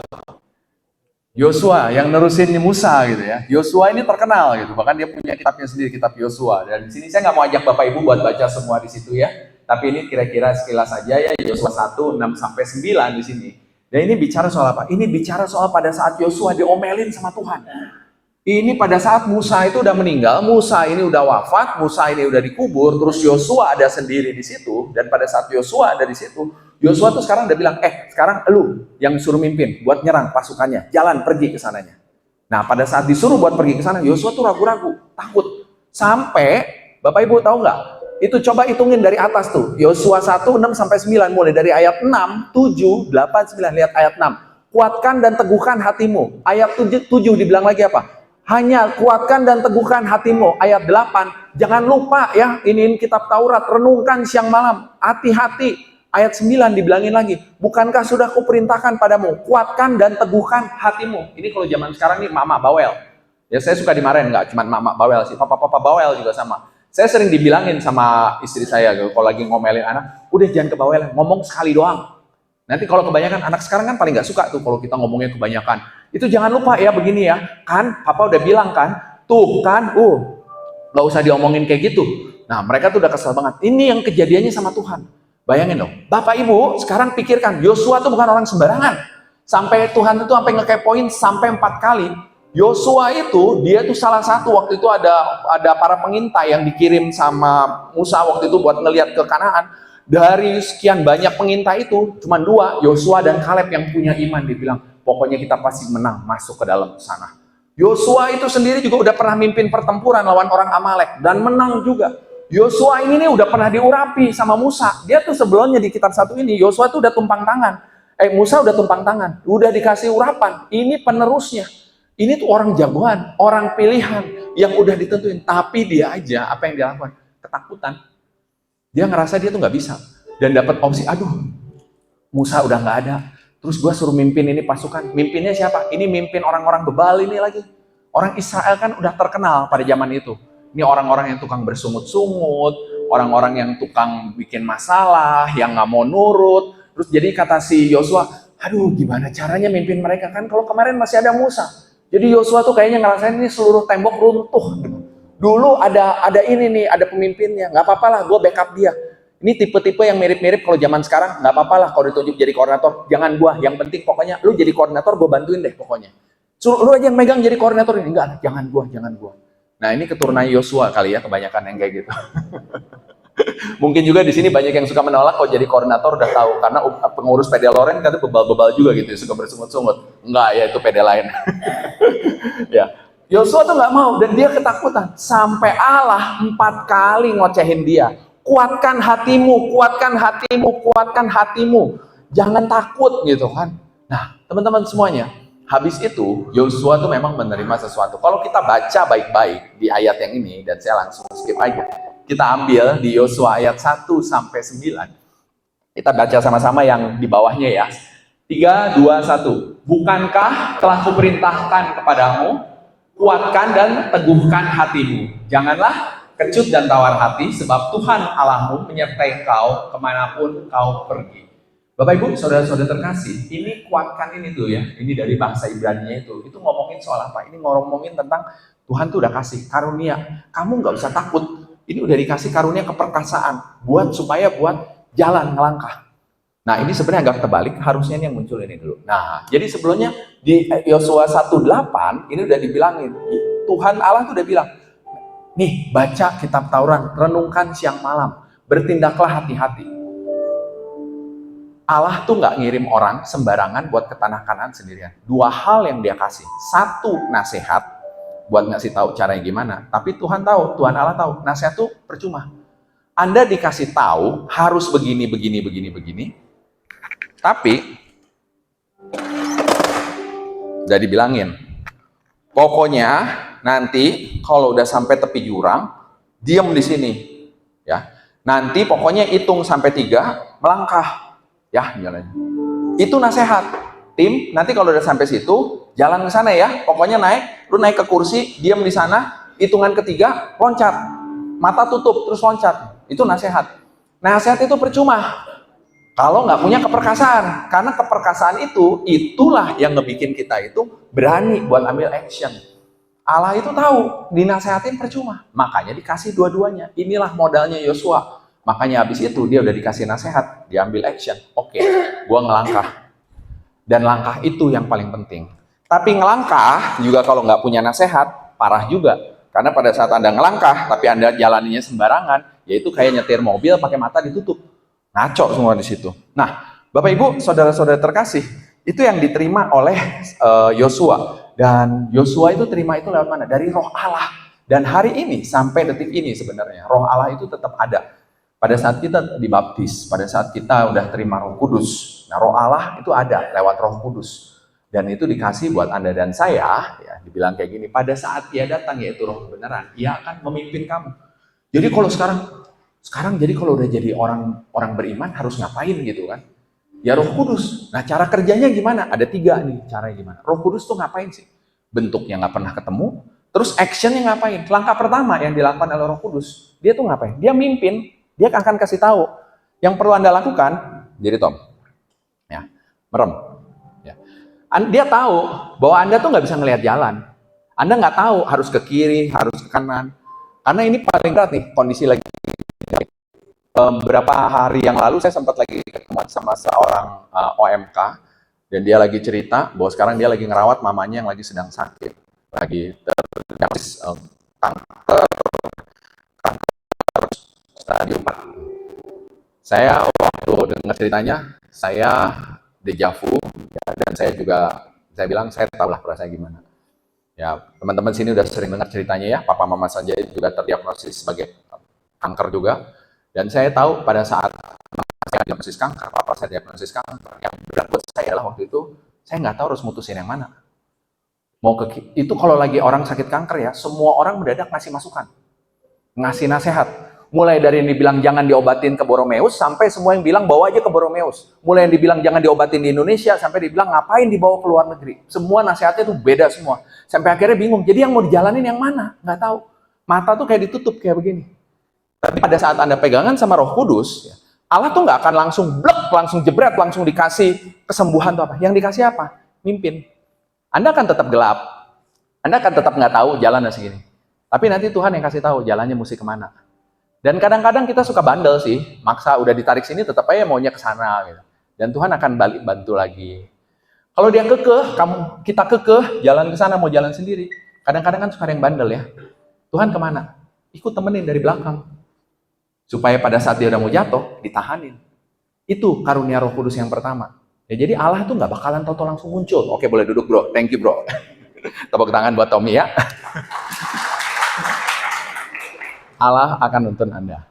Yosua yang nerusin Musa gitu ya. Yosua ini terkenal gitu. Bahkan dia punya kitabnya sendiri, kitab Yosua. Dan di sini saya nggak mau ajak Bapak Ibu buat baca semua di situ ya. Tapi ini kira-kira sekilas saja ya, Yosua 1, 6 sampai 9 di sini. Dan ini bicara soal apa? Ini bicara soal pada saat Yosua diomelin sama Tuhan. Ini pada saat Musa itu udah meninggal, Musa ini udah wafat, Musa ini udah dikubur, terus Yosua ada sendiri di situ. Dan pada saat Yosua ada di situ, Yosua tuh sekarang udah bilang, sekarang lu yang suruh mimpin buat nyerang pasukannya, jalan pergi ke sananya. Nah, pada saat disuruh buat pergi ke sana, Yosua tuh ragu-ragu, takut. Sampai, Bapak Ibu tahu nggak? Itu coba hitungin dari atas tuh. Yosua 1, 6 sampai 9, mulai dari ayat 6, 7, 8, 9, lihat ayat 6. Kuatkan dan teguhkan hatimu. Ayat 7 dibilang lagi apa? Hanya kuatkan dan teguhkan hatimu. Ayat 8, jangan lupa ya, ini kitab Taurat, renungkan siang malam. Hati-hati. Ayat 9 dibilangin lagi, bukankah sudah kuperintahkan padamu, kuatkan dan teguhkan hatimu. Ini kalau zaman sekarang nih mama bawel. Ya saya suka dimarahin, nggak cuma mama bawel sih, papa-papa bawel juga sama. Saya sering dibilangin sama istri saya, kalau lagi ngomelin anak, udah jangan kebawelan, ngomong sekali doang. Nanti kalau kebanyakan, anak sekarang kan paling nggak suka tuh kalau kita ngomongnya kebanyakan. Itu jangan lupa ya begini ya, kan papa udah bilang kan, tuh kan, nggak usah diomongin kayak gitu. Nah mereka tuh udah kesel banget. Ini yang kejadiannya sama Tuhan. Bayangin dong, Bapak Ibu sekarang pikirkan, Yosua tuh bukan orang sembarangan. Sampai Tuhan itu sampai ngekepoin sampai 4 kali. Yosua itu, dia tuh salah satu, waktu itu ada para pengintai yang dikirim sama Musa waktu itu buat ngelihat ke Kanaan. Dari sekian banyak pengintai itu, cuma 2, Yosua dan Kaleb yang punya iman. Dia bilang, pokoknya kita pasti menang masuk ke dalam sana. Yosua itu sendiri juga udah pernah mimpin pertempuran lawan orang Amalek dan menang juga. Yosua ini nih udah pernah diurapi sama Musa. Dia tuh sebelumnya di kitab 1 ini, Yosua tuh udah tumpang tangan. Musa udah tumpang tangan, udah dikasih urapan. Ini penerusnya. Ini tuh orang jagoan, orang pilihan yang udah ditentuin. Tapi dia aja, apa yang dia lakukan? Ketakutan. Dia ngerasa dia tuh nggak bisa. Dan dapat opsi, aduh, Musa udah nggak ada. Terus gue suruh mimpin ini pasukan. Mimpinnya siapa? Ini mimpin orang-orang bebal ini lagi. Orang Israel kan udah terkenal pada zaman itu. Ini orang-orang yang tukang bersungut-sungut, orang-orang yang tukang bikin masalah, yang nggak mau nurut. Terus jadi kata si Yosua, aduh gimana caranya mimpin mereka kan kalau kemarin masih ada Musa. Jadi Yosua tuh kayaknya ngerasain ini seluruh tembok runtuh. Dulu ada ini nih, ada pemimpinnya, nggak apa-apa lah, gue backup dia. Ini tipe-tipe yang mirip-mirip kalau zaman sekarang, nggak apa-apa lah kalau ditunjuk jadi koordinator, jangan gue, yang penting pokoknya lu jadi koordinator, gue bantuin deh pokoknya. Lu aja yang megang jadi koordinator ini, enggak, jangan gue. Nah ini keturunan Yosua kali ya, kebanyakan yang kayak gitu. Mungkin juga di sini banyak yang suka menolak kalau jadi koordinator udah tahu, karena pengurus PD Loren kan bebal-bebal juga gitu, suka bersungut-sungut. Enggak ya, itu PD lain. Ya, Yosua tuh nggak mau dan dia ketakutan sampai Allah 4 kali ngocehin dia. Kuatkan hatimu, kuatkan hatimu, kuatkan hatimu. Jangan takut gitu kan. Nah, teman-teman semuanya, habis itu Yosua tuh memang menerima sesuatu. Kalau kita baca baik-baik di ayat yang ini, dan saya langsung skip aja. Kita ambil di Yosua ayat 1 sampai 9. Kita baca sama-sama yang di bawahnya ya. 3, 2, 1. Bukankah telah kuperintahkan kepadamu, kuatkan dan teguhkan hatimu. Janganlah kecut dan tawar hati, sebab Tuhan Allahmu menyertai kau kemanapun kau pergi. Bapak Ibu, saudara-saudara terkasih, ini kuatkan ini tuh ya. Ini dari bahasa Ibrani-nya itu. Itu ngomongin soal apa? Ini ngomongin tentang Tuhan tuh udah kasih karunia. Kamu nggak usah takut. Ini udah dikasih karunia keperkasaan supaya buat jalan ngelangkah. Nah, ini sebenarnya agak terbalik, harusnya ini yang muncul ini dulu. Nah, jadi sebelumnya di Yosua 1:8 ini udah dibilangin. Tuhan Allah tuh udah bilang, nih baca kitab Taurat, renungkan siang malam, bertindaklah hati-hati. Allah tuh nggak ngirim orang sembarangan buat ke tanah Kanaan sendirian. Dua hal yang dia kasih. Satu, nasihat buat ngasih tahu caranya gimana. Tapi Tuhan tahu, Tuhan Allah tahu, nasihat tuh percuma. Anda dikasih tahu harus begini, begini, begini, begini. Tapi udah dibilangin, pokoknya nanti kalau udah sampai tepi jurang, diam di sini, ya. Nanti pokoknya hitung sampai 3, melangkah. Ya, jalan. Itu nasihat. Tim, nanti kalau udah sampai situ, jalan ke sana ya. Pokoknya lu naik ke kursi, diam di sana, hitungan ketiga, loncat. Mata tutup, terus loncat. Itu nasihat. Nasihat itu percuma kalau nggak punya keperkasaan. Karena keperkasaan itulah yang ngebikin kita itu berani buat ambil action. Allah itu tahu, dinasehatin percuma. Makanya dikasih dua-duanya. Inilah modalnya Yosua. Makanya habis itu dia udah dikasih nasihat, diambil action. Oke, gua ngelangkah. Dan langkah itu yang paling penting. Tapi ngelangkah juga kalau nggak punya nasihat, parah juga. Karena pada saat Anda ngelangkah, tapi Anda jalaninya sembarangan, yaitu kayak nyetir mobil pakai mata ditutup. Ngaco semua di situ. Nah, Bapak Ibu, saudara-saudara terkasih, itu yang diterima oleh Yosua. Dan Yosua itu terima itu lewat mana? Dari Roh Allah. Dan hari ini, sampai detik ini sebenarnya, Roh Allah itu tetap ada. Pada saat kita dibaptis, pada saat kita udah terima Roh Kudus, nah Roh Allah itu ada lewat Roh Kudus. Dan itu dikasih buat Anda dan saya, ya, dibilang kayak gini, pada saat Dia datang, yaitu Roh kebenaran, Ia akan memimpin kamu. Jadi kalau sekarang jadi kalau udah jadi orang beriman harus ngapain gitu kan? Ya Roh Kudus. Nah, cara kerjanya gimana? Ada 3 nih caranya gimana. Roh Kudus tuh ngapain sih? Bentuknya nggak pernah ketemu, terus actionnya ngapain? Langkah pertama yang dilakukan oleh Roh Kudus, dia tuh ngapain? Dia mimpin. Dia akan kasih tahu yang perlu Anda lakukan. Jadi Tom, ya, merem. Ya. Dia tahu bahwa Anda tuh nggak bisa ngelihat jalan. Anda nggak tahu harus ke kiri, harus ke kanan. Karena ini paling berat nih kondisi lagi. Beberapa hari yang lalu saya sempat lagi ketemu sama seorang OMK dan dia lagi cerita bahwa sekarang dia lagi ngerawat mamanya yang lagi sedang sakit, lagi terdiagnosis kanker stadium 4. Saya waktu dengar ceritanya, saya dejavu, ya, dan saya bilang saya tahu lah rasanya gimana. Ya, teman-teman sini udah sering dengar ceritanya ya, papa mama saja juga terdiagnosis sebagai kanker juga. Dan saya tahu pada saat saya diagnosis kanker, papa saya diagnosis kanker, yang berat buat saya adalah waktu itu, saya nggak tahu harus mutusin yang mana. Itu kalau lagi orang sakit kanker ya, semua orang mendadak ngasih masukan, ngasih nasihat. Mulai dari yang dibilang jangan diobatin ke Boromeus, sampai semua yang bilang bawa aja ke Boromeus. Mulai yang dibilang jangan diobatin di Indonesia, sampai dibilang ngapain dibawa ke luar negeri. Semua nasihatnya tuh beda semua. Sampai akhirnya bingung, jadi yang mau dijalanin yang mana? Nggak tahu. Mata tuh kayak ditutup kayak begini. Tapi pada saat Anda pegangan sama Roh Kudus, Allah tuh nggak akan langsung blek, langsung jebret, langsung dikasih kesembuhan tuh apa. Yang dikasih apa? Mimpin. Anda akan tetap gelap. Anda akan tetap nggak tahu jalannya segini. Tapi nanti Tuhan yang kasih tahu jalannya mesti kemana. Dan kadang-kadang kita suka bandel sih, maksa udah ditarik sini tetap aja maunya ke sana gitu. Dan Tuhan akan balik bantu lagi. Kalau dia kekeh, kita kekeh, jalan ke sana mau jalan sendiri. Kadang-kadang kan suka ada yang bandel ya. Tuhan kemana? Ikut temenin dari belakang. Supaya pada saat dia udah mau jatuh, ditahanin. Itu karunia Roh Kudus yang pertama. Ya, jadi Allah tuh nggak bakalan tau langsung muncul. Oke, boleh duduk bro, thank you bro. Tepuk tangan buat Tommy ya. Allah akan nuntun Anda.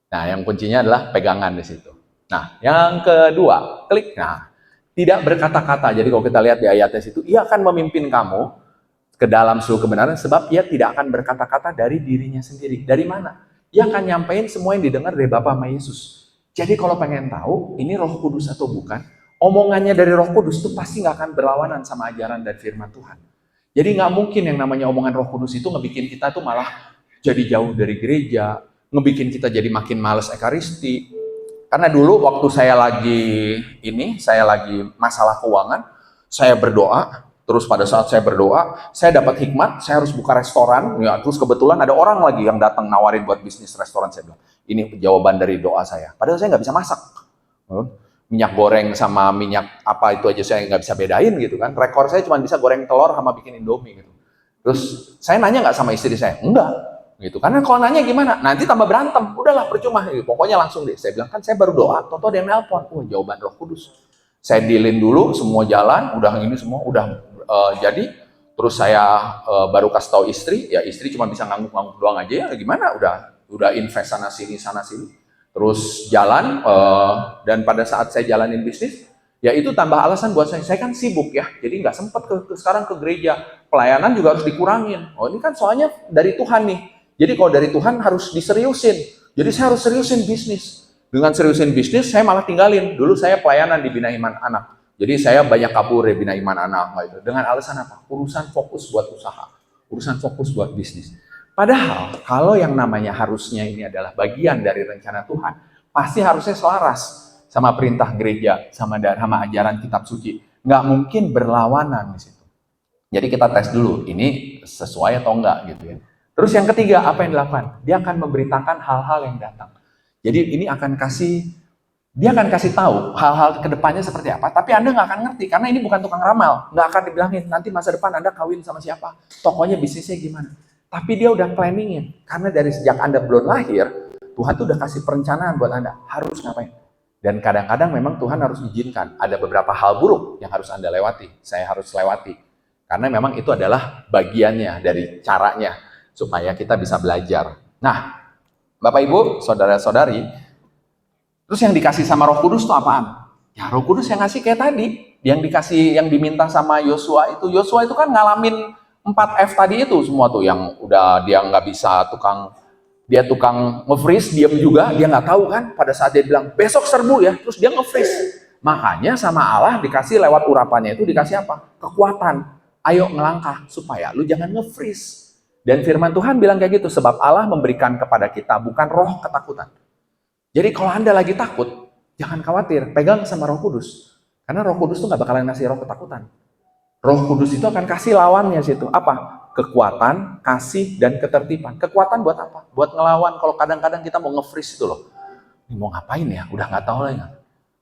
Nah, yang kuncinya adalah pegangan di situ. Nah, yang kedua, klik. Nah, tidak berkata-kata. Jadi kalau kita lihat di ayatnya situ, Ia akan memimpin kamu ke dalam seluruh kebenaran sebab Ia tidak akan berkata-kata dari dirinya sendiri. Dari mana? Ia akan nyampein semua yang didengar dari Bapa sama Yesus. Jadi kalau pengen tahu ini Roh Kudus atau bukan, omongannya dari Roh Kudus itu pasti nggak akan berlawanan sama ajaran dan firman Tuhan. Jadi nggak mungkin yang namanya omongan Roh Kudus itu ngebikin kita tuh malah jadi jauh dari gereja, ngebikin kita jadi makin males ekaristi, Karena dulu waktu saya lagi masalah keuangan, saya berdoa, terus pada saat saya berdoa, saya dapat hikmat, saya harus buka restoran, ya, terus kebetulan ada orang lagi yang datang nawarin buat bisnis restoran, saya bilang, ini jawaban dari doa saya. Padahal saya nggak bisa masak. Minyak goreng sama minyak apa itu aja saya nggak bisa bedain gitu kan. Rekor saya cuma bisa goreng telur sama bikin Indomie gitu. Terus saya nanya nggak sama istri saya? Enggak. Gitu. Karena kalau nanya gimana? Nanti tambah berantem. Udahlah percuma. Gitu. Pokoknya langsung deh. Saya bilang kan saya baru doa, toto ada yang nelpon. Jawaban Roh Kudus. Saya dealin dulu semua jalan, udah ini semua udah jadi. Terus saya baru kasih tahu istri, ya istri cuma bisa ngangguk-ngangguk doang aja ya. Gimana? Udah invest sana sini. Terus jalan dan pada saat saya jalanin bisnis, ya itu tambah alasan buat saya kan sibuk ya, jadi nggak sempat sekarang ke gereja, pelayanan juga harus dikurangin. Oh ini kan soalnya dari Tuhan nih, jadi kalau dari Tuhan harus diseriusin, jadi saya harus seriusin bisnis. Dengan seriusin bisnis, saya malah tinggalin. Dulu saya pelayanan di Bina Iman Anak, jadi saya banyak kabur di Bina Iman Anak, gitu. Dengan alasan apa? Urusan fokus buat usaha, urusan fokus buat bisnis. Padahal kalau yang namanya harusnya ini adalah bagian dari rencana Tuhan, pasti harusnya selaras sama perintah gereja, sama ajaran kitab suci. Nggak mungkin berlawanan di situ. Jadi kita tes dulu, ini sesuai atau enggak gitu ya. Terus yang ketiga, apa yang dilakukan? Dia akan memberitakan hal-hal yang datang. Jadi ini dia akan kasih tahu hal-hal kedepannya seperti apa, tapi Anda nggak akan ngerti, karena ini bukan tukang ramal. Nggak akan dibilangin, nanti masa depan Anda kawin sama siapa, tokonya bisnisnya gimana. Tapi dia udah planningin, karena dari sejak Anda belum lahir, Tuhan tuh udah kasih perencanaan buat Anda, harus ngapain. Dan kadang-kadang memang Tuhan harus izinkan, ada beberapa hal buruk yang harus Anda lewati, saya harus lewati. Karena memang itu adalah bagiannya dari caranya, supaya kita bisa belajar. Nah, Bapak Ibu, saudara-saudari, terus yang dikasih sama Roh Kudus itu apaan? Ya Roh Kudus yang ngasih kayak tadi, yang diminta sama Yosua itu kan ngalamin 4F tadi itu semua tuh, yang udah dia nggak bisa tukang nge-freeze, diam juga, dia nggak tahu kan, pada saat dia bilang, besok serbu ya, terus dia nge-freeze. Makanya sama Allah dikasih lewat urapannya itu dikasih apa? Kekuatan. Ayo ngelangkah, supaya lu jangan nge-freeze. Dan firman Tuhan bilang kayak gitu, sebab Allah memberikan kepada kita bukan roh ketakutan. Jadi kalau Anda lagi takut, jangan khawatir, pegang sama Roh Kudus. Karena Roh Kudus tuh nggak bakalan ngasih roh ketakutan. Roh Kudus itu akan kasih lawannya situ. Apa? Kekuatan, kasih, dan ketertiban. Kekuatan buat apa? Buat ngelawan. Kalau kadang-kadang kita mau nge-freeze itu loh. Ini mau ngapain ya? Udah nggak tahu lagi.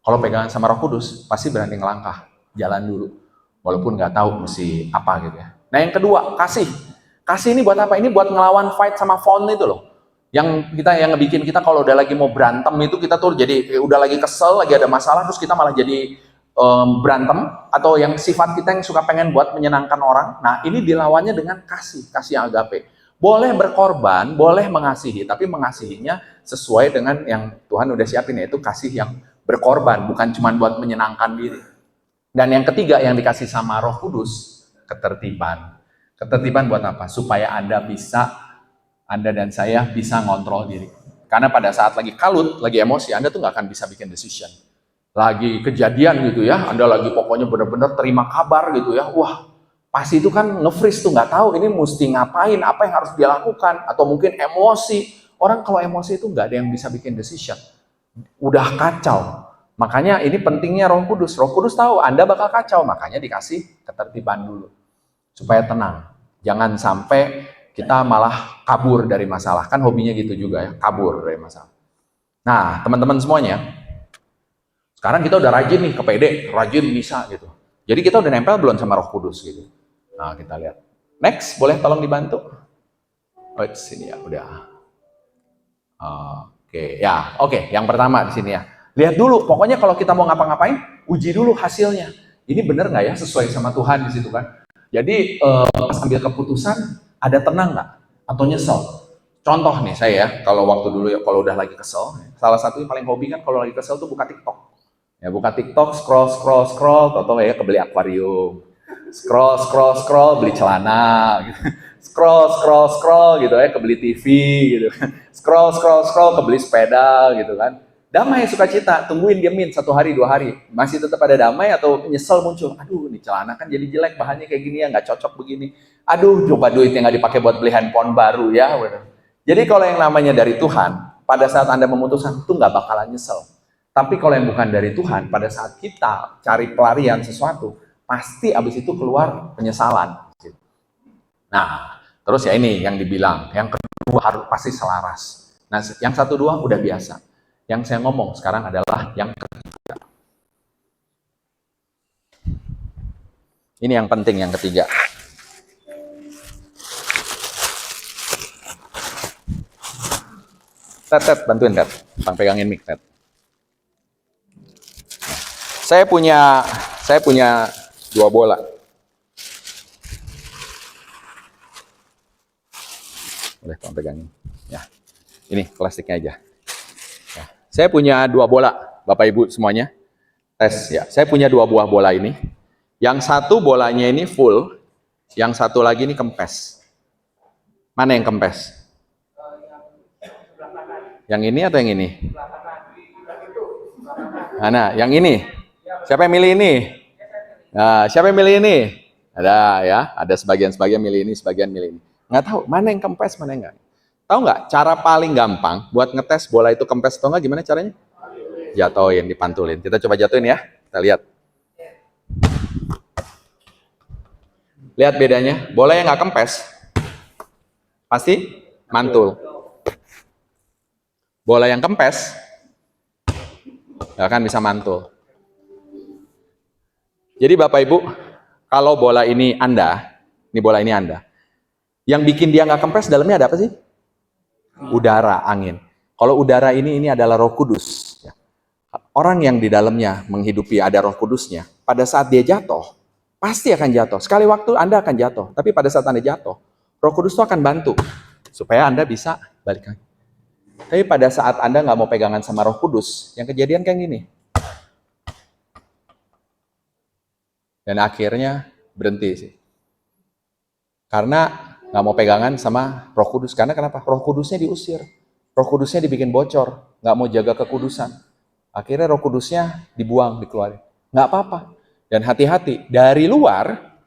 Kalau pegangan sama Roh Kudus, pasti berani ngelangkah. Jalan dulu. Walaupun nggak tahu mesti apa gitu ya. Nah yang kedua, kasih. Kasih ini buat apa? Ini buat ngelawan fight sama fawn itu loh. Yang ngebikin kita kalau udah lagi mau berantem itu kita tuh jadi udah lagi kesel, lagi ada masalah, terus kita malah jadi berantem, atau yang sifat kita yang suka pengen buat menyenangkan orang. Nah ini dilawannya dengan kasih yang agape. Boleh berkorban, boleh mengasihi, tapi mengasihinya sesuai dengan yang Tuhan udah siapin, yaitu kasih yang berkorban, bukan cuma buat menyenangkan diri. Dan yang ketiga yang dikasih sama Roh Kudus, ketertiban. Ketertiban buat apa? Supaya Anda dan saya bisa ngontrol diri. Karena pada saat lagi kalut, lagi emosi, Anda tuh nggak akan bisa bikin decision. Lagi kejadian gitu ya, Anda lagi pokoknya benar-benar terima kabar gitu ya, wah pasti itu kan nge-freeze tuh, nggak tahu ini mesti ngapain, apa yang harus dia lakukan, atau mungkin emosi. Orang kalau emosi itu nggak ada yang bisa bikin decision, udah kacau. Makanya ini pentingnya Roh Kudus. Roh Kudus tahu Anda bakal kacau, makanya dikasih ketertiban dulu supaya tenang. Jangan sampai kita malah kabur dari masalah, kan hobinya gitu juga ya, kabur dari masalah. Nah teman-teman semuanya, sekarang kita udah rajin nih ke PD, rajin bisa gitu. Jadi kita udah nempel belum sama Roh Kudus gitu. Nah kita lihat. Next, boleh tolong dibantu? Oh sini ya, udah. Oke. Yang pertama di sini ya. Lihat dulu, pokoknya kalau kita mau ngapa-ngapain, uji dulu hasilnya. Ini bener nggak ya, sesuai sama Tuhan di situ kan? Jadi pas ambil keputusan, ada tenang nggak? Atau nyesel? Contoh nih saya ya, kalau waktu dulu ya, kalau udah lagi kesel, salah satu yang paling hobi kan kalau lagi kesel tuh buka TikTok. Ya buka TikTok, scroll, atau kayak kebeli akuarium. Scroll, beli celana gitu. Scroll gitu ya, kebeli TV gitu. Scroll, kebeli sepeda gitu kan. Damai sukacita, tungguin diamin 1 hari 2 hari. Masih tetap ada damai atau nyesel muncul. Aduh, nih celana kan jadi jelek, bahannya kayak gini ya, nggak cocok begini. Aduh, coba duitnya nggak dipakai buat beli handphone baru ya. Jadi kalau yang namanya dari Tuhan, pada saat Anda memutuskan, itu nggak bakalan nyesel. Tapi kalau yang bukan dari Tuhan, pada saat kita cari pelarian sesuatu, pasti abis itu keluar penyesalan. Nah, terus ya ini yang dibilang, yang kedua harus pasti selaras. Nah, yang satu dua udah biasa. Yang saya ngomong sekarang adalah yang ketiga. Ini yang penting, yang ketiga. Ted, bantuin Ted. Bang pegangin mic, Ted. Saya punya 2 bola. Boleh Bang pegangin. Ya. Ini plastiknya aja. Ya. Saya punya 2 bola, Bapak Ibu semuanya. Tes ya. Saya punya 2 buah bola ini. Yang satu bolanya ini full, yang satu lagi ini kempes. Mana yang kempes? Yang ini atau yang ini? Mana? Yang ini? Siapa yang milih ini? Nah, siapa yang milih ini? Ada ya, ada sebagian milih ini, sebagian milih ini. Nggak tahu mana yang kempes, mana yang nggak. Tahu nggak? Cara paling gampang buat ngetes bola itu kempes atau nggak? Gimana caranya? Jatuhin, dipantulin. Kita coba jatuhin ya. Kita lihat. Lihat bedanya. Bola yang nggak kempes pasti mantul. Bola yang kempes nggak akan bisa mantul. Jadi Bapak Ibu, kalau bola ini Anda, yang bikin dia nggak kempes dalamnya ada apa sih? Udara, angin. Kalau udara ini adalah Roh Kudus. Orang yang di dalamnya menghidupi ada Roh Kudusnya, pada saat dia jatuh, pasti akan jatuh. Sekali waktu Anda akan jatuh, tapi pada saat Anda jatuh, Roh Kudus itu akan bantu supaya Anda bisa balik lagi. Tapi pada saat Anda nggak mau pegangan sama Roh Kudus, yang kejadian kayak gini. Dan akhirnya berhenti sih. Karena nggak mau pegangan sama Roh Kudus. Karena kenapa? Roh Kudusnya diusir. Roh Kudusnya dibikin bocor. Nggak mau jaga kekudusan. Akhirnya Roh Kudusnya dibuang, dikeluarin. Nggak apa-apa. Dan hati-hati, dari luar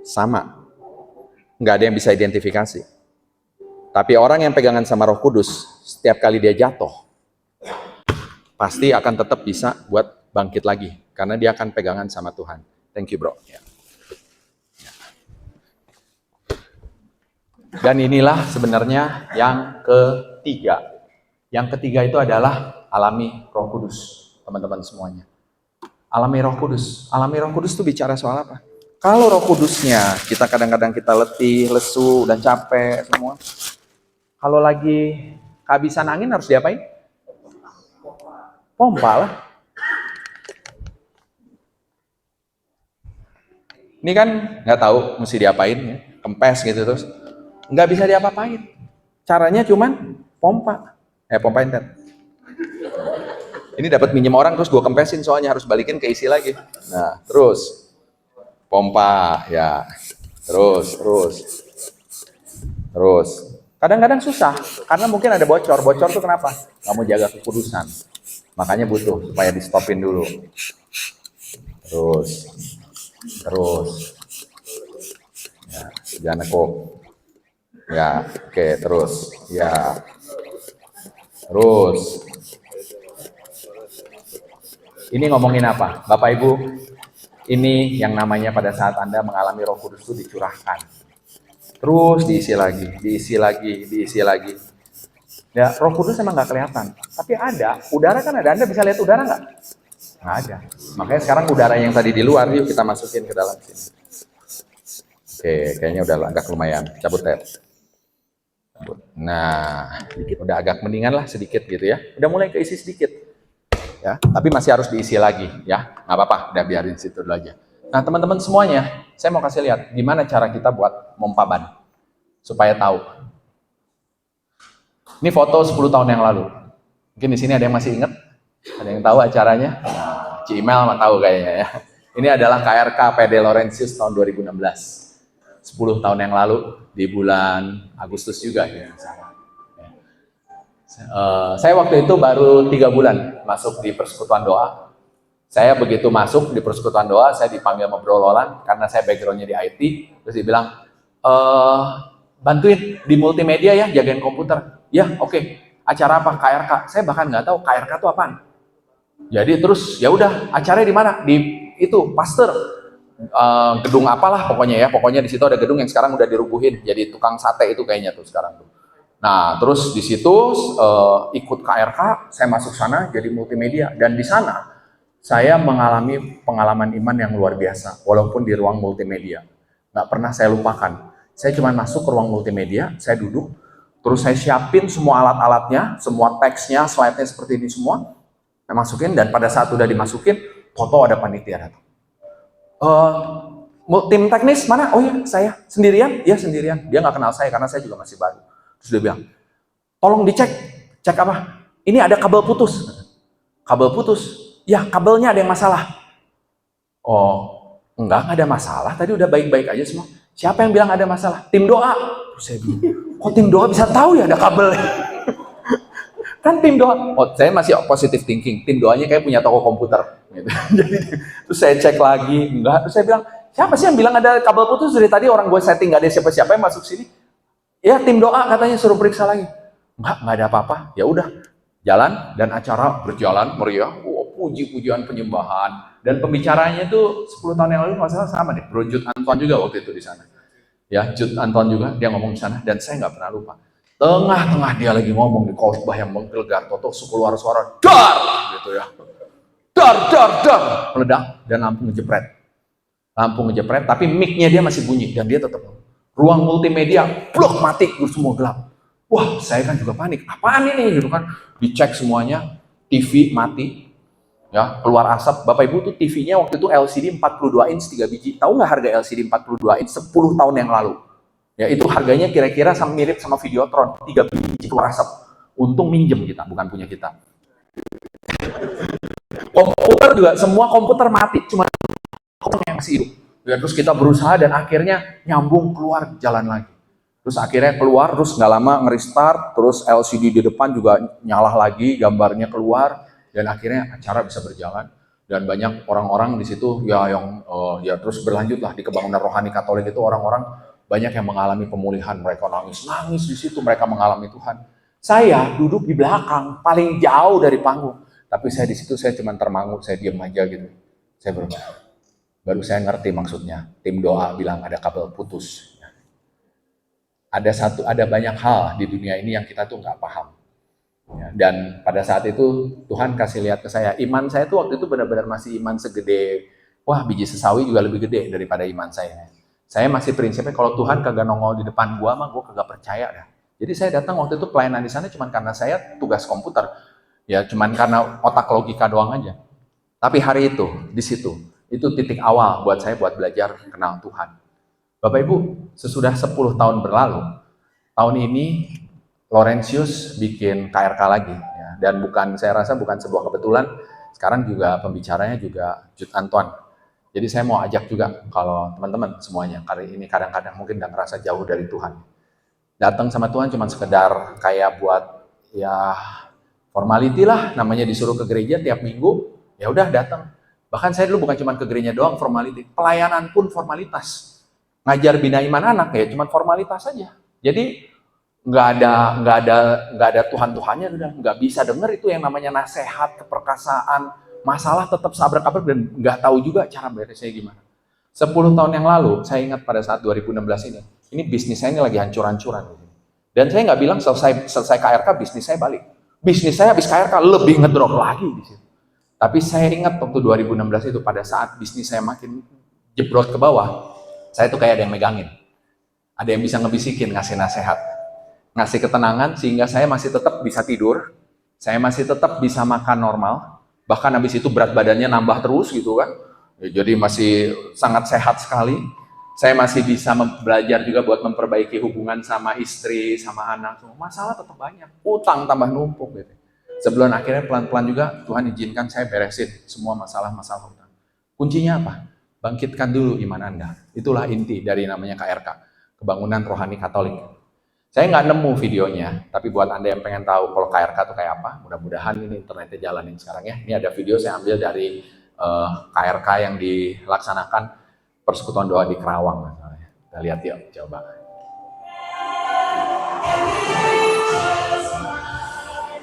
sama. Nggak ada yang bisa identifikasi. Tapi orang yang pegangan sama Roh Kudus, setiap kali dia jatuh, pasti akan tetap bisa buat bangkit lagi. Karena dia akan pegangan sama Tuhan. Thank you bro. Ya. Dan inilah sebenarnya yang ketiga. Yang ketiga itu adalah alami Roh Kudus, teman-teman semuanya. Alami Roh Kudus. Alami Roh Kudus itu bicara soal apa? Kalau Roh Kudusnya, kita kadang-kadang kita letih, lesu, dan capek semua. Kalau lagi kehabisan angin harus diapain? Pompa lah. Ini kan nggak tahu mesti diapain, ya. Kempes gitu terus. Nggak bisa diapa-apain. Caranya cuman pompa. Pompain kan. Ini dapat minjem orang terus gue kempesin soalnya harus balikin keisi lagi. Nah, terus pompa ya. Terus. Kadang-kadang susah karena mungkin ada bocor. Bocor tuh kenapa? Nggak mau jaga kekudusan. Makanya butuh supaya di stopin dulu. Terus. Ya, jangan nekuk. Ya, oke, terus. Ya. Terus. Ini ngomongin apa? Bapak Ibu, ini yang namanya pada saat Anda mengalami Roh Kudus itu dicurahkan. Terus diisi lagi. Ya, Roh Kudus emang nggak kelihatan. Tapi ada, udara kan ada. Anda bisa lihat udara nggak? Nggak ada. Makanya sekarang udara yang tadi di luar, yuk kita masukin ke dalam sini. Oke, kayaknya udah agak lumayan. Cabut tab. Nah, udah agak mendingan lah sedikit gitu ya. Udah mulai keisi sedikit. Ya, tapi masih harus diisi lagi ya. Nggak apa-apa, udah biarin situ dulu aja. Nah, teman-teman semuanya, saya mau kasih lihat gimana cara kita buat mompa ban supaya tahu. Ini foto 10 tahun yang lalu. Mungkin di sini ada yang masih ingat? Ada yang tahu acaranya? Cimel mah tahu kayaknya ya. Ini adalah KRK PD Laurentius tahun 2016. 10 tahun yang lalu di bulan Agustus juga ya. Saya waktu itu baru 3 bulan masuk di persekutuan doa. Saya begitu masuk di persekutuan doa, saya dipanggil sama Bro Lolan karena saya backgroundnya di IT. Terus dia bilang, bantuin di multimedia ya, jagain komputer. Ya, oke. acara apa? KRK. Saya bahkan nggak tahu KRK itu apaan. Jadi terus ya udah, acaranya di mana? Di itu Pasteur, gedung apalah pokoknya ya. Pokoknya di situ ada gedung yang sekarang udah dirubuhin. Jadi tukang sate itu kayaknya tuh sekarang tuh. Nah terus di situ ikut KRK, saya masuk sana jadi multimedia, dan di sana saya mengalami pengalaman iman yang luar biasa, walaupun di ruang multimedia. Nggak pernah saya lupakan. Saya cuma masuk ke ruang multimedia, saya duduk, terus saya siapin semua alat-alatnya, semua teksnya, slide-nya seperti ini semua, saya masukin, dan pada saat udah dimasukin, foto ada panitia datang. Tim teknis mana? Oh iya, saya. Sendirian? Iya sendirian. Dia nggak kenal saya, karena saya juga masih baru. Terus dia bilang, tolong dicek. Cek apa? Ini ada kabel putus. Kabel putus? Ya, kabelnya ada yang masalah. Oh, enggak ada masalah. Tadi udah baik-baik aja semua. Siapa yang bilang ada masalah? Tim doa. Terus saya bilang, kok tim doa bisa tahu ya ada kabel? Kan tim doa. Oh, saya masih positive thinking. Tim doanya kayak punya toko komputer. Gitu. Jadi, terus saya cek lagi. Enggak. Terus saya bilang, siapa sih yang bilang ada kabel putus? Dari tadi orang gue setting, nggak ada siapa-siapa yang masuk sini. Ya, tim doa katanya suruh periksa lagi. Enggak ada apa-apa. Ya udah, jalan, dan acara berjalan meriah. Puji-pujian penyembahan, dan pembicaranya itu 10 tahun yang lalu nggak salah sama deh, Bro Jude Anton juga waktu itu di sana. Ya, Jude Anton juga dia ngomong di sana, dan saya nggak pernah lupa. Tengah-tengah dia lagi ngomong di khotbah yang menggelegar, toto keluar suara dar gitu ya, dar, meledak, dan lampu ngejepret, tapi mic-nya dia masih bunyi, dan dia tetap ruang multimedia blok mati, semua gelap. Wah, saya kan juga panik, apaan ini gitu kan, dicek semuanya, TV mati. Ya, keluar asap. Bapak Ibu tuh TV-nya waktu itu LCD 42 inch 3 biji. Tahu nggak harga LCD 42 inch 10 tahun yang lalu? Ya, itu harganya kira-kira mirip sama Videotron, 3 biji keluar asap. Untung minjem kita, bukan punya kita. Komputer juga, semua komputer mati, cuma komputer yang masih hidup. Ya, terus kita berusaha dan akhirnya nyambung keluar jalan lagi. Terus akhirnya keluar, terus nggak lama nge-restart, terus LCD di depan juga nyala lagi, gambarnya keluar. Dan akhirnya acara bisa berjalan, dan banyak orang-orang di situ ya yang ya terus berlanjutlah di kebangunan rohani Katolik itu, orang-orang banyak yang mengalami pemulihan, mereka nangis di situ, mereka mengalami Tuhan. Saya duduk di belakang paling jauh dari panggung, tapi saya di situ saya cuma termangu, saya diam aja gitu. Saya baru saya ngerti maksudnya tim doa bilang ada kabel putus. Ada banyak hal di dunia ini yang kita tuh nggak paham. Ya, dan pada saat itu Tuhan kasih lihat ke saya, iman saya tuh waktu itu benar-benar masih iman segede, wah biji sesawi juga lebih gede daripada iman saya. Saya masih prinsipnya kalau Tuhan kagak nongol di depan gua mah gua kagak percaya dah. Jadi saya datang waktu itu pelayanan di sana cuma karena saya tugas komputer, ya cuma karena otak logika doang aja. Tapi hari itu di situ itu titik awal buat saya buat belajar kenal Tuhan. Bapak Ibu, sesudah 10 tahun berlalu, tahun ini Laurentius bikin KRK lagi, ya. Dan saya rasa bukan sebuah kebetulan, sekarang juga pembicaranya juga Jude Anton. Jadi saya mau ajak juga kalau teman-teman semuanya, kali ini kadang-kadang mungkin udah ngerasa jauh dari Tuhan. Datang sama Tuhan cuma sekedar kayak buat ya formality lah, namanya disuruh ke gereja tiap minggu, ya udah datang. Bahkan saya dulu bukan cuma ke gereja doang formality, pelayanan pun formalitas. Ngajar bina iman anak ya cuma formalitas saja. Jadi nggak ada Tuhan-Tuhannya, udah nggak bisa denger itu yang namanya nasihat, keperkasaan, masalah tetap sabrak-abrik dan nggak tahu juga cara beresnya gimana. 10 tahun yang lalu, saya ingat pada saat 2016 ini bisnis saya ini lagi hancur-hancuran. Dan saya nggak bilang selesai KRK bisnis saya balik. Bisnis saya habis KRK lebih ngedrop lagi di situ. Tapi saya ingat waktu 2016 itu pada saat bisnis saya makin jebrot ke bawah, saya tuh kayak ada yang megangin. Ada yang bisa ngebisikin, ngasih nasihat. Ngasih ketenangan sehingga saya masih tetap bisa tidur, saya masih tetap bisa makan normal, bahkan habis itu berat badannya nambah terus gitu kan. Ya, jadi masih sangat sehat sekali. Saya masih bisa belajar juga buat memperbaiki hubungan sama istri, sama anak. Masalah tetap banyak, utang tambah numpuk gitu. Sebelum akhirnya pelan-pelan juga Tuhan izinkan saya beresin semua masalah-masalah utang. Kuncinya apa? Bangkitkan dulu iman Anda. Itulah inti dari namanya KRK, Kebangunan Rohani Katolik. Saya nggak nemu videonya, tapi buat Anda yang pengen tahu kalau KRK itu kayak apa, mudah-mudahan ini internetnya jalanin sekarang ya. Ini ada video saya ambil dari KRK yang dilaksanakan Persekutuan Doa di Kerawang. Kita lihat yuk, coba.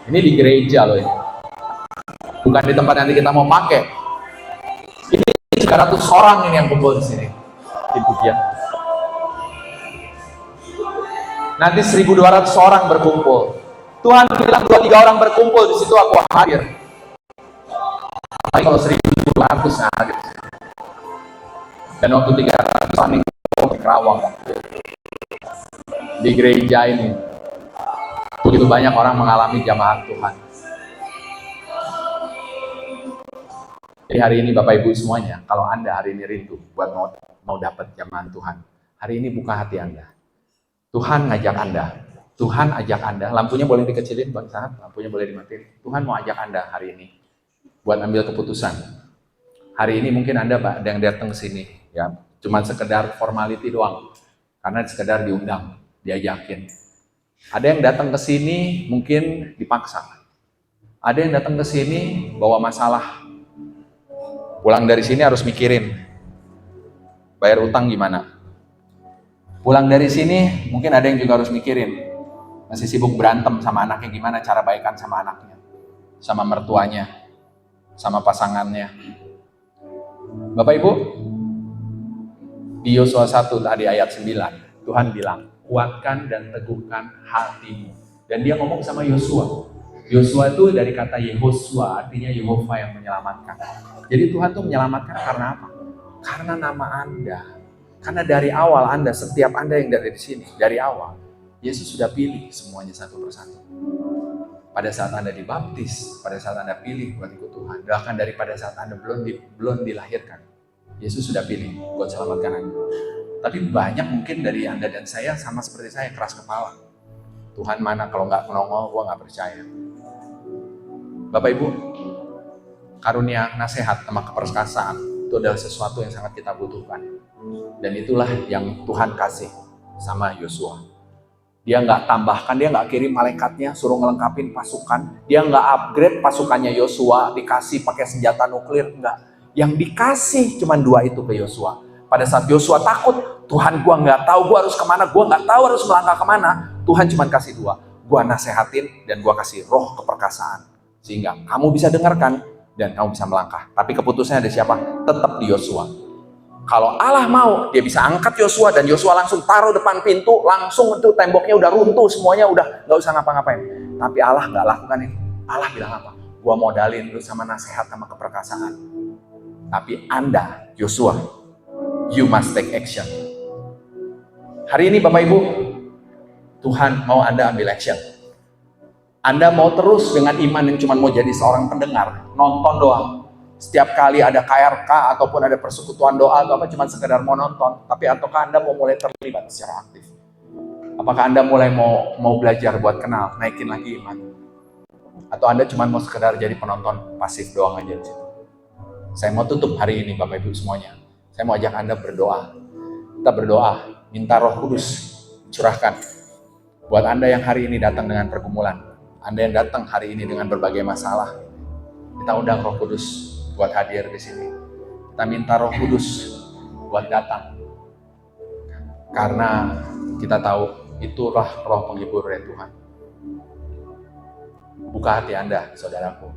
Ini di gereja loh ini. Bukan di tempat nanti kita mau pakai. Ini 300 orang ini yang kumpul di sini. Di pujian. Nanti 1.200 orang berkumpul. Tuhan bilang 2-3 orang berkumpul di situ aku hadir. Tapi kalau 1.200 hadir. Dan waktu 300 orang ini di Kerawang di gereja ini, begitu banyak orang mengalami jamahan Tuhan. Jadi hari ini Bapak Ibu semuanya, kalau Anda hari ini rindu buat mau dapat jamahan Tuhan, hari ini buka hati Anda. Tuhan ngajak Anda. Tuhan ajak Anda. Lampunya boleh dikecilin Bang Sahat, lampunya boleh dimatiin. Tuhan mau ajak Anda hari ini buat ambil keputusan. Hari ini mungkin Anda ada yang datang ke sini, ya, cuma sekedar formality doang, karena sekedar diundang, diajakin. Ada yang datang ke sini mungkin dipaksa. Ada yang datang ke sini bawa masalah. Pulang dari sini harus mikirin bayar utang gimana. Pulang dari sini mungkin ada yang juga harus mikirin masih sibuk berantem sama anaknya, gimana cara baikan sama anaknya, sama mertuanya, sama pasangannya. Bapak Ibu, di Yosua 1 tadi ayat 9, Tuhan bilang, kuatkan dan teguhkan hatimu. Dan dia ngomong sama Yosua. Yosua itu dari kata Yehosua, artinya Yehova yang menyelamatkan. Jadi Tuhan tuh menyelamatkan karena apa? Karena nama Anda. Karena dari awal Anda, setiap Anda yang dari sini, dari awal, Yesus sudah pilih semuanya satu persatu. Pada saat Anda dibaptis, pada saat Anda pilih buat ikut Tuhan, bahkan daripada saat Anda belum dilahirkan, Yesus sudah pilih buat selamatkan Anda. Tapi banyak mungkin dari Anda dan saya sama seperti saya, keras kepala. Tuhan mana kalau nggak menongol, gua nggak percaya. Bapak Ibu, karunia nasihat sama keperkasaan itu adalah sesuatu yang sangat kita butuhkan. Dan itulah yang Tuhan kasih sama Yosua. Dia nggak tambahkan, dia nggak kirim malaikatnya suruh ngelengkapin pasukan. Dia nggak upgrade pasukannya Yosua, dikasih pakai senjata nuklir, enggak. Yang dikasih cuma 2 itu ke Yosua. Pada saat Yosua takut, Tuhan gua nggak tahu gua harus kemana, gua nggak tahu harus melangkah kemana. Tuhan cuma kasih 2, gua nasehatin dan gua kasih roh keperkasaan. Sehingga kamu bisa dengarkan dan kamu bisa melangkah. Tapi keputusannya ada siapa? Tetap di Yosua. Kalau Allah mau, dia bisa angkat Yosua dan Yosua langsung taruh depan pintu, langsung itu temboknya udah runtuh, semuanya udah nggak usah ngapa-ngapain. Tapi Allah nggak lakukan itu. Allah bilang apa? Gua modalin lu sama nasihat sama keperkasaan. Tapi Anda, Yosua, you must take action. Hari ini Bapak Ibu, Tuhan mau Anda ambil action. Anda mau terus dengan iman yang cuma mau jadi seorang pendengar, nonton doang. Setiap kali ada KRK ataupun ada persekutuan doa atau apa cuma sekedar mau nonton, tapi ataukah Anda mau mulai terlibat secara aktif? Apakah Anda mulai mau belajar buat kenal, naikin lagi iman? Atau Anda cuma mau sekedar jadi penonton pasif doang aja di situ? Saya mau tutup hari ini Bapak Ibu semuanya. Saya mau ajak Anda berdoa. Kita berdoa, minta Roh Kudus curahkan. Buat Anda yang hari ini datang dengan pergumulan, Anda yang datang hari ini dengan berbagai masalah, kita undang Roh Kudus buat hadir di sini. Kita minta Roh Kudus buat datang. Karena kita tahu itulah roh penghibur dari Tuhan. Buka hati Anda, saudaraku.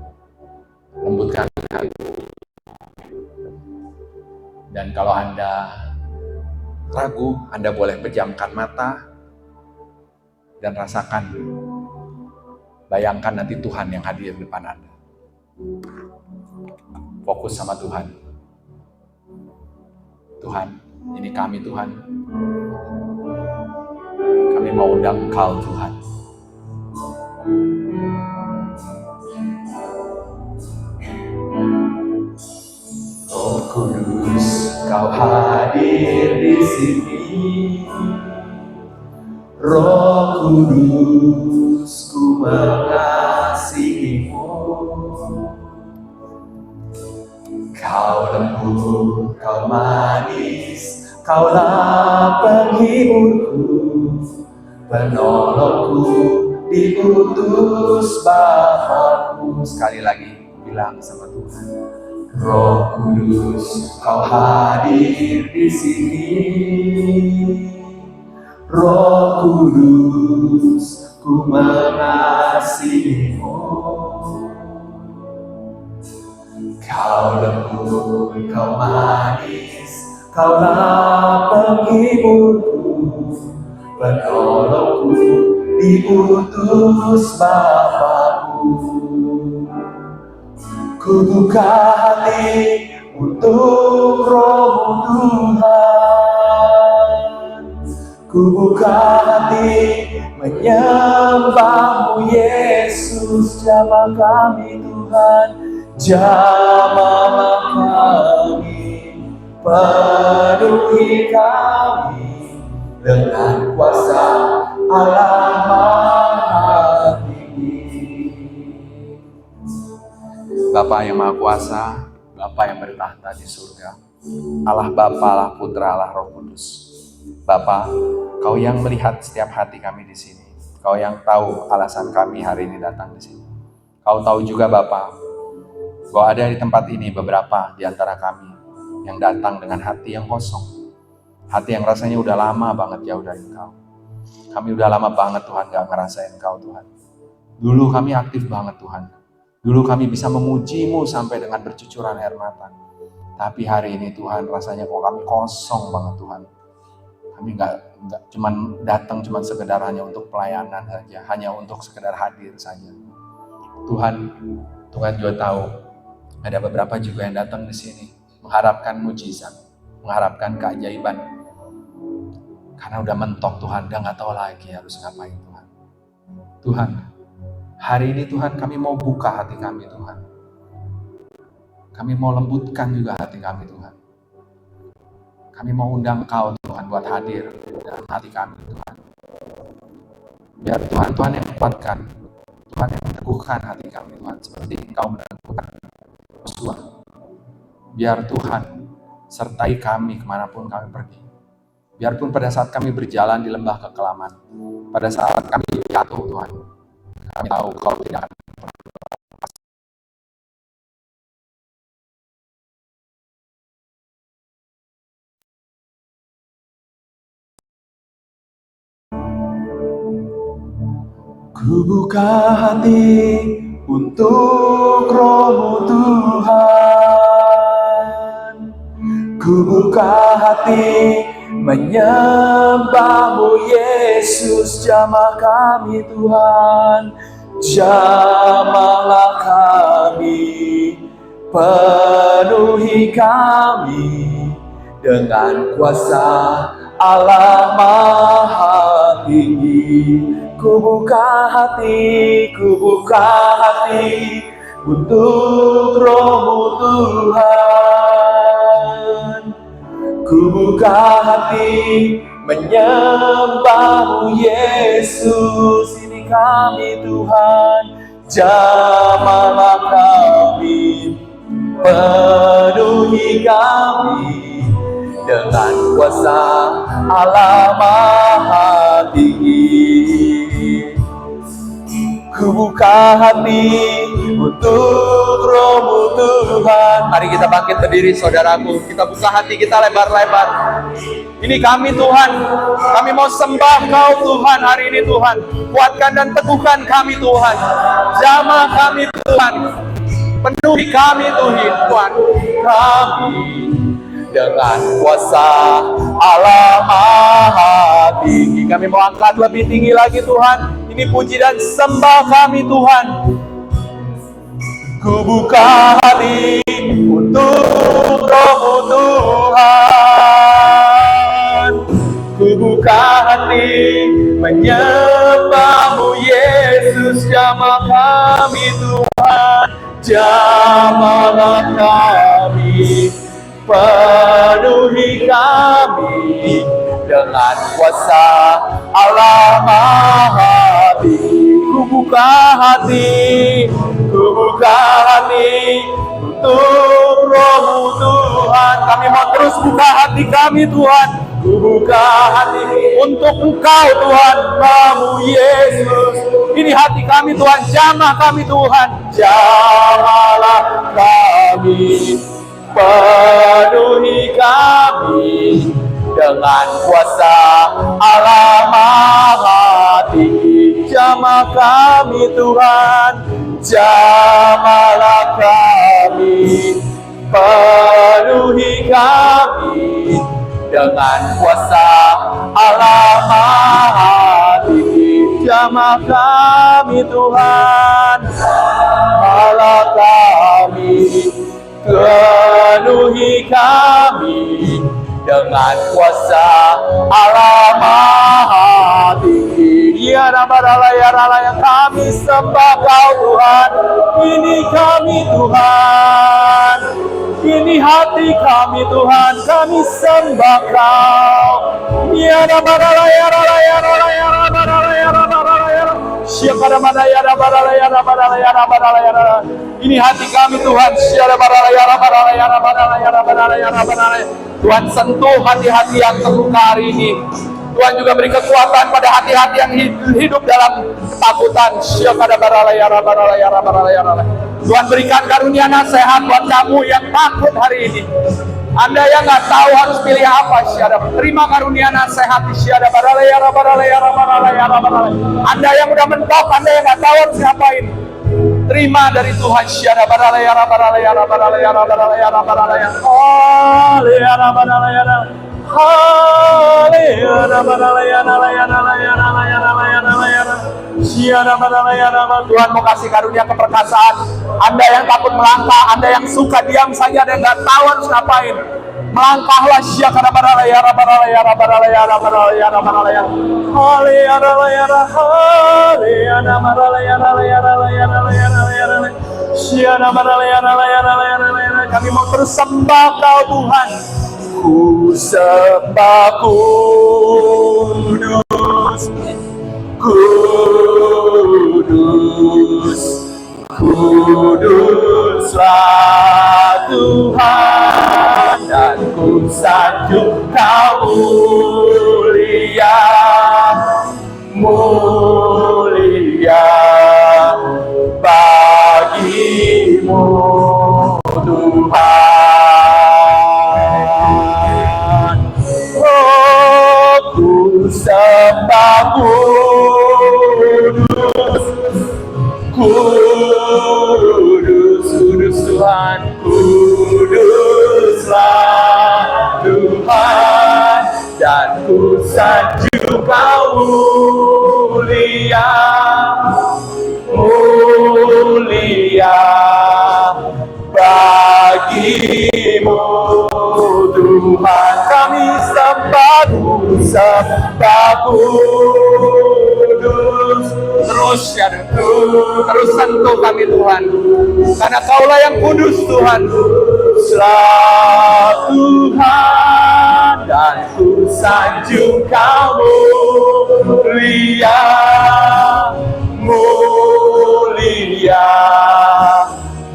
Lembutkan hati. Dan kalau Anda ragu, Anda boleh pejamkan mata dan rasakan. Bayangkan nanti Tuhan yang hadir di depan Anda. Fokus sama Tuhan. Tuhan, ini kami Tuhan. Kami mau undang Engkau Tuhan. Roh Kudus, Kau hadir di sini. Roh Kudus, ku mengasihimu. Kau lembut, Kau manis, Kaulah penghiburku, penolongku diutus Bapa-Ku. Sekali lagi bilang sama Tuhan, Roh Kudus, Kau hadir di sini. Roh Kudus, ku mengasihimu. Kau lembut, kau manis, kaulah penghiburku, penolongku, diutus Bapakku. Ku buka hati untuk Roh-Mu Tuhan. Ku buka hati menyembah-Mu Yesus. Jamah kami Tuhan, jamahlah kami, penuhi kami dengan kuasa Allah Maha Tinggi. Bapa yang Maha Kuasa, Bapa yang bertahta di surga, Allah Bapa, Allah Putra, Allah Roh Kudus. Bapa, Kau yang melihat setiap hati kami di sini. Kau yang tahu alasan kami hari ini datang di sini. Kau tahu juga Bapa, bahwa ada di tempat ini beberapa di antara kami yang datang dengan hati yang kosong. Hati yang rasanya udah lama banget jauh dari Engkau. Kami udah lama banget Tuhan gak ngerasain Engkau Tuhan. Dulu kami aktif banget Tuhan. Dulu kami bisa memuji-Mu sampai dengan bercucuran air mata. Tapi hari ini Tuhan rasanya kok kami kosong banget Tuhan. Kami nggak cuman datang cuman sekedar hanya untuk pelayanan saja, hanya untuk sekedar hadir saja. Tuhan juga tahu ada beberapa juga yang datang di sini mengharapkan mujizat, mengharapkan keajaiban. Karena udah mentok Tuhan, udah nggak tahu lagi harus ngapain Tuhan. Tuhan, hari ini Tuhan kami mau buka hati kami Tuhan. Kami mau lembutkan juga hati kami Tuhan. Kami mau undang Kau Tuhan buat hadir dalam hati kami Tuhan. Biar Tuhan yang kuatkan, Tuhan yang meneguhkan hati kami Tuhan, seperti Engkau meneguhkan Yosua. Biar Tuhan sertai kami kemanapun kami pergi. Biarpun pada saat kami berjalan di lembah kekelaman, pada saat kami jatuh Tuhan, kami tahu Kau tidak akan pernah. Ku buka hati untuk Roh-Mu Tuhan. Ku buka hati menyembah-Mu Yesus. Jamah kami Tuhan, jamahlah kami, penuhi kami dengan kuasa Allah Maha Tinggi. Ku buka hati untuk Roh-Mu Tuhan. Ku buka hati menyembah-Mu Yesus. Ini kami Tuhan, jamahlah kami, penuhi kami dengan kuasa Allah Maha Tinggi. Ku buka hati untuk Roh-Mu Tuhan. Mari kita bangkit berdiri saudaraku. Kita buka hati kita lebar-lebar. Ini kami Tuhan. Kami mau sembah Kau Tuhan hari ini Tuhan. Kuatkan dan teguhkan kami Tuhan. Jamah kami Tuhan. Penuhi kami Tuhan. Kami dengan kuasa Allah Maha Tinggi. Kami mau angkat lebih tinggi lagi Tuhan. Ini puji dan sembah kami Tuhan. Ku buka hati untuk Roh-Mu Tuhan. Ku buka hati menyembah-Mu Yesus. Jamah kami Tuhan, jamahlah kami, penuhi kami dengan kuasa Allah Maha Tinggi. Ku buka hati untuk Roh-Mu Tuhan. Kami mau terus buka hati kami Tuhan. Ku buka hati untuk Engkau Tuhan, Kamu Yesus. Ini hati kami Tuhan, jamah kami Tuhan, jamahlah kami, penuhi kami dengan kuasa Allah Maha Tinggi. Jamah kami Tuhan, jamahlah kami, penuhi kami dengan kuasa Allah Maha Tinggi. Jamah kami Tuhan, Allah kami, penuhi kami dengan kuasa Allah Maha Tinggi. Ya Rabbana ya Rabbana, yang kami sembah Kau Tuhan. Ini kami Tuhan, ini hati kami Tuhan, kami sembah Kau. Ya Rabbana ya Rabbana ya Rabbana ya Rabbana ya Rabbana ya Rabbana. Siapa Rabbana ya Rabbana ya Rabbana ya Rabbana ya Rabbana. Ini hati kami Tuhan. Siapa Rabbana ya Rabbana ya Rabbana ya Rabbana ya Rabbana. Tuhan, sentuh hati-hati yang terluka hari ini. Tuhan juga beri kekuatan pada hati-hati yang hidup dalam ketakutan. Tuhan, berikan karunia nasihat buat kamu yang takut hari ini. Anda yang nggak tahu harus pilih apa, terima karunia nasihat. Anda yang udah mentok, Anda yang nggak tahu harus ngapain, terima dari Tuhan. Tuhan mau kasih karunia keperkasaan. Anda yang takut melangkah, Anda yang suka diam saja, Anda yang nggak tahu harus ngapain, melangkahlah. Kami mau terus sembah Kau Tuhan. Ku sembah kudus, kudus, kuduslah Tuhan, dan ku sanjung Kau mulia, mulia bagimu Tuhan. Sembah kudus, kudus, kudus Tuhan, kuduslah Tuhan, dan ku sanjung Kau mulia, mulia bagimu Tuhan. Kami sembah kudus, terus ya, terus sentuh kami Tuhan, karena Kaulah yang kudus Tuhan. Kuduslah Tuhan, dan ku sanjung Kau mulia, mulia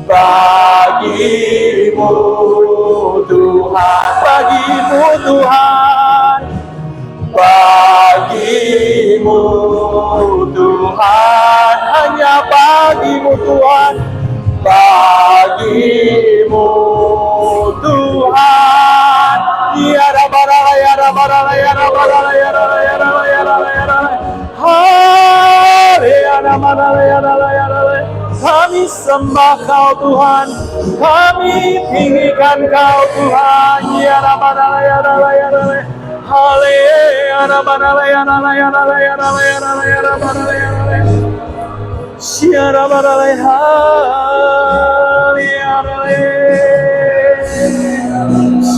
bagimu Tuhan, bagimu Tuhan, bagimu Tuhan, hanya bagimu Tuhan, bagimu Tuhan. Ya Rabbana ya Rabbana ya Rabbana ya Rabbana ya Rabbana ya Rabbana. Kami sembah Kau Tuhan, kami tinggikan Kau Tuhan. Ya Rabbana ya Rabbana ya Rabbana. Haleluya Rabbana ya Rabbana ya Rabbana ya Rabbana ya Rabbana ya Rabbana. Ya Rabbana ya Rabbana.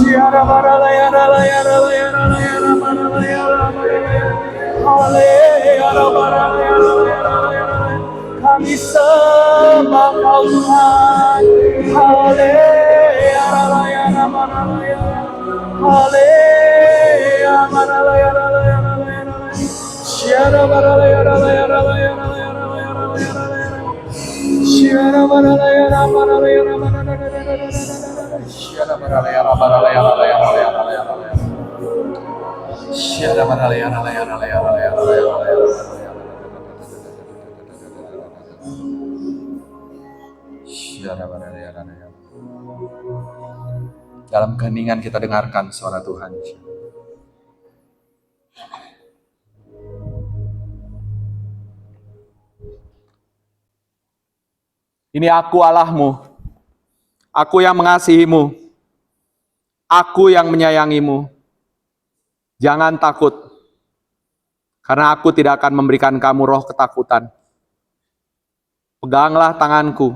Ya Rabbana ya Rabbana ya Rabbana ya Rabbana ya Rabbana. Haleluya Rabbana ya Rabbana. Kami sembah Kau Tuhan. Haleluya Rabbana ya Rabbana ya Rabbana. Haleluya Rabbana ya Rabbana ya Rabbana. Ya Rabbana ya Rabbana ya Rabbana ya Rabbana ya Rabbana. Ya Rabbana ya Rabbana ya Rabbana. Ya Rabbana ya Rabbana ya Rabbana ya Rabbana. Ya Rabbana ya Rabbana ya Rabbana ya Rabbana. Dalam keheningan kita dengarkan suara Tuhan. Ini Aku Allahmu, Aku yang mengasihimu. Aku yang menyayangimu. Jangan takut, karena aku tidak akan memberikan kamu roh ketakutan. Peganglah tanganku.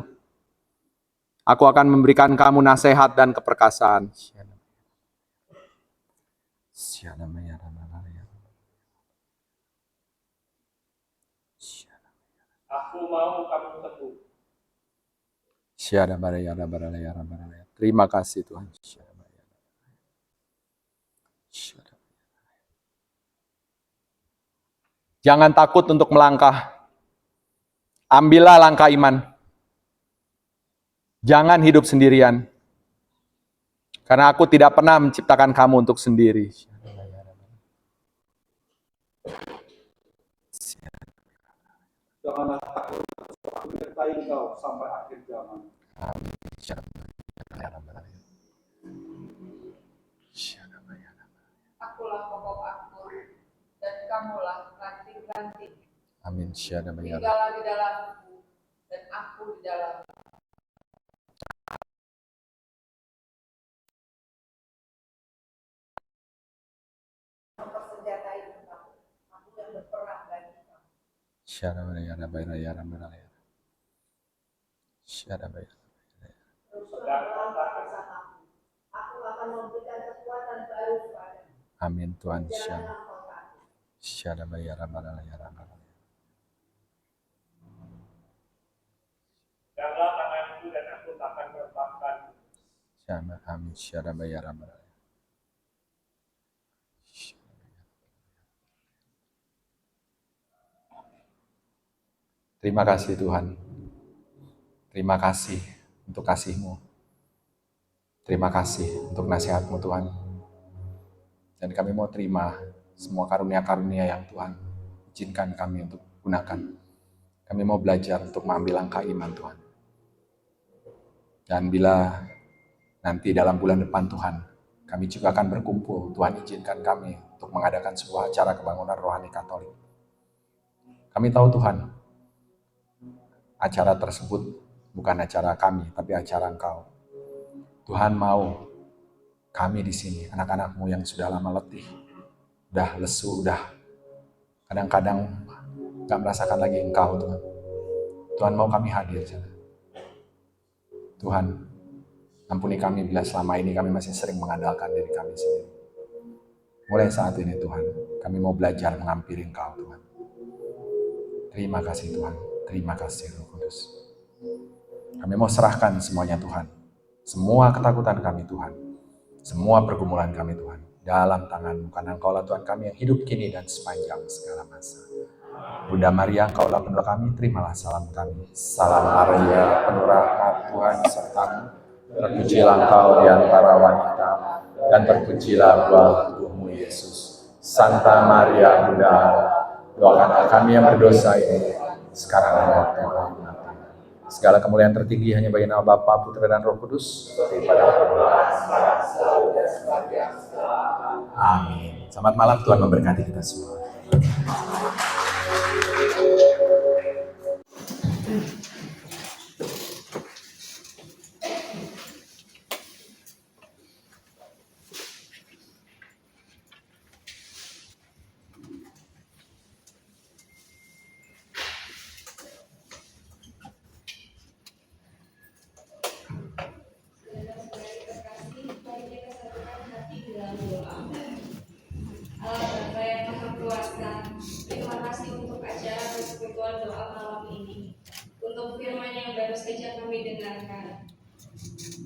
Aku akan memberikan kamu nasihat dan keperkasaan. Aku mau kamu teguh. Terima kasih Tuhan. Jangan takut untuk melangkah. Ambillah langkah iman. Jangan hidup sendirian. Karena aku tidak pernah menciptakan kamu untuk sendiri. Janganlah takut, aku menyertai engkau sampai akhir zaman. Akulah pokok anggur, dan kamulah ranting-ranting. Amin. Tinggallah di dalamku, dan aku di dalam. Mempersenjatai engkau, aku yang berperang bagi kamu. Bersamalah bersamaku, aku akan memberikan kekuatan baru kepadamu. Amin Tuhan. Janganlah kau takut. Janganlah tanganku dan aku takkan melepaskan. Amin. Terima kasih Tuhan. Terima kasih untuk kasih-Mu. Terima kasih untuk nasihat-Mu Tuhan. Dan kami mau terima semua karunia-karunia yang Tuhan izinkan kami untuk gunakan. Kami mau belajar untuk mengambil langkah iman Tuhan. Dan bila nanti dalam bulan depan Tuhan, kami juga akan berkumpul. Tuhan izinkan kami untuk mengadakan sebuah acara kebangunan rohani Katolik. Kami tahu Tuhan, acara tersebut bukan acara kami, tapi acara Engkau. Tuhan mau kami di sini, anak-anak-Mu yang sudah lama letih, udah lesu, udah kadang-kadang gak merasakan lagi Engkau Tuhan. Tuhan mau kami hadir. Tuhan, ampuni kami bila selama ini kami masih sering mengandalkan diri kami sendiri. Mulai saat ini Tuhan, kami mau belajar menghampiri Engkau Tuhan. Terima kasih Tuhan, terima kasih Roh Kudus. Kami mau serahkan semuanya Tuhan. Semua ketakutan kami Tuhan, semua pergumulan kami Tuhan, dalam tangan-Mu. Karena Engkau lah Tuhan kami yang hidup kini dan sepanjang segala masa. Bunda Maria, Engkaulah pendua kami, terimalah salam kami. Salam Maria, penuh rahmat Tuhan serta-Mu. Terpujilah Engkau di antara wanita, dan terpujilah buah tubuh-Mu Yesus. Santa Maria, Bunda Allah, doakanlah kami yang berdosa ini, sekarang dan waktu kami mati. Segala kemuliaan tertinggi hanya bagi nama Bapa, Putra, dan Roh Kudus, seperti pada permulaan, sekarang, selalu, dan sepanjang segala. Amin. Selamat malam, Tuhan memberkati kita semua. Allah Bapa yang Maha Kuasa, terima kasih untuk acara persekutuan doa malam ini, untuk firman yang baru saja kami dengarkan.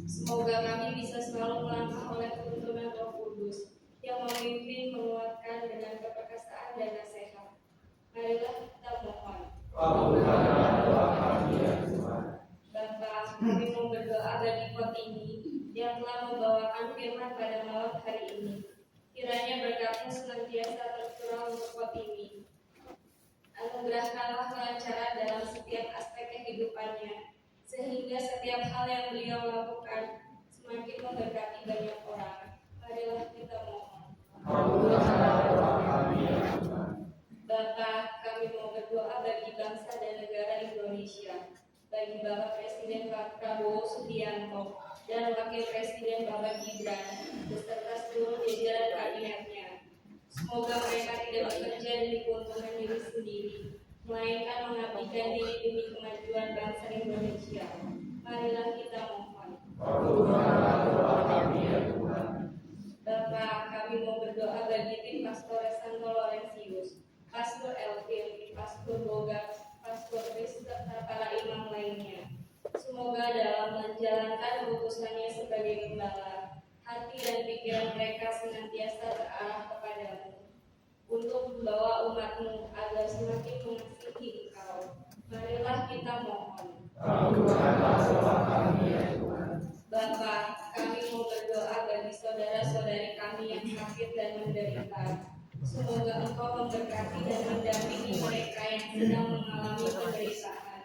Semoga kami bisa selalu melangkah oleh tuntunan Roh Kudus yang memimpin, menguatkan dengan keperkasaan dan nasihat. Marilah kita mohon. Bapa, kami mau berdoa bagi pot ini yang telah membawakan firman pada malam hari ini. Kiranya berkat-Mu senantiasa tercurah untuk pot ini. Anugerahkanlah kelancaran dalam setiap aspek kehidupannya, sehingga setiap hal yang beliau lakukan semakin memberkati banyak orang. Marilah kita mohon. Bapa, kami mau berdoa bagi bangsa dan negara Indonesia, bagi Bapak Presiden Pak Prabowo Subianto, dan Wakil Presiden Bapak Gibran beserta seluruh jajaran kabinetnya. Semoga mereka tidak bekerja demi keuntungan diri sendiri, melainkan mengabdikan diri demi kemajuan bangsa Indonesia. Marilah kita mohon. Bapak, kami mau berdoa bagi tim Pastor Santo Laurentius, Pastor Elvin, Pastor Boga, Pastor Chris, serta para imam lainnya. Semoga dalam menjalankan utusannya sebagai gembala, hati dan pikiran mereka senantiasa terarah kepadamu, untuk membawa umatmu agar semakin mengasihi Engkau. Marilah kita mohon. Bapak, kami mau berdoa bagi saudara-saudari kami yang sakit dan menderita. Semoga Engkau memberkati dan mendampingi mereka yang sedang mengalami penderitaan,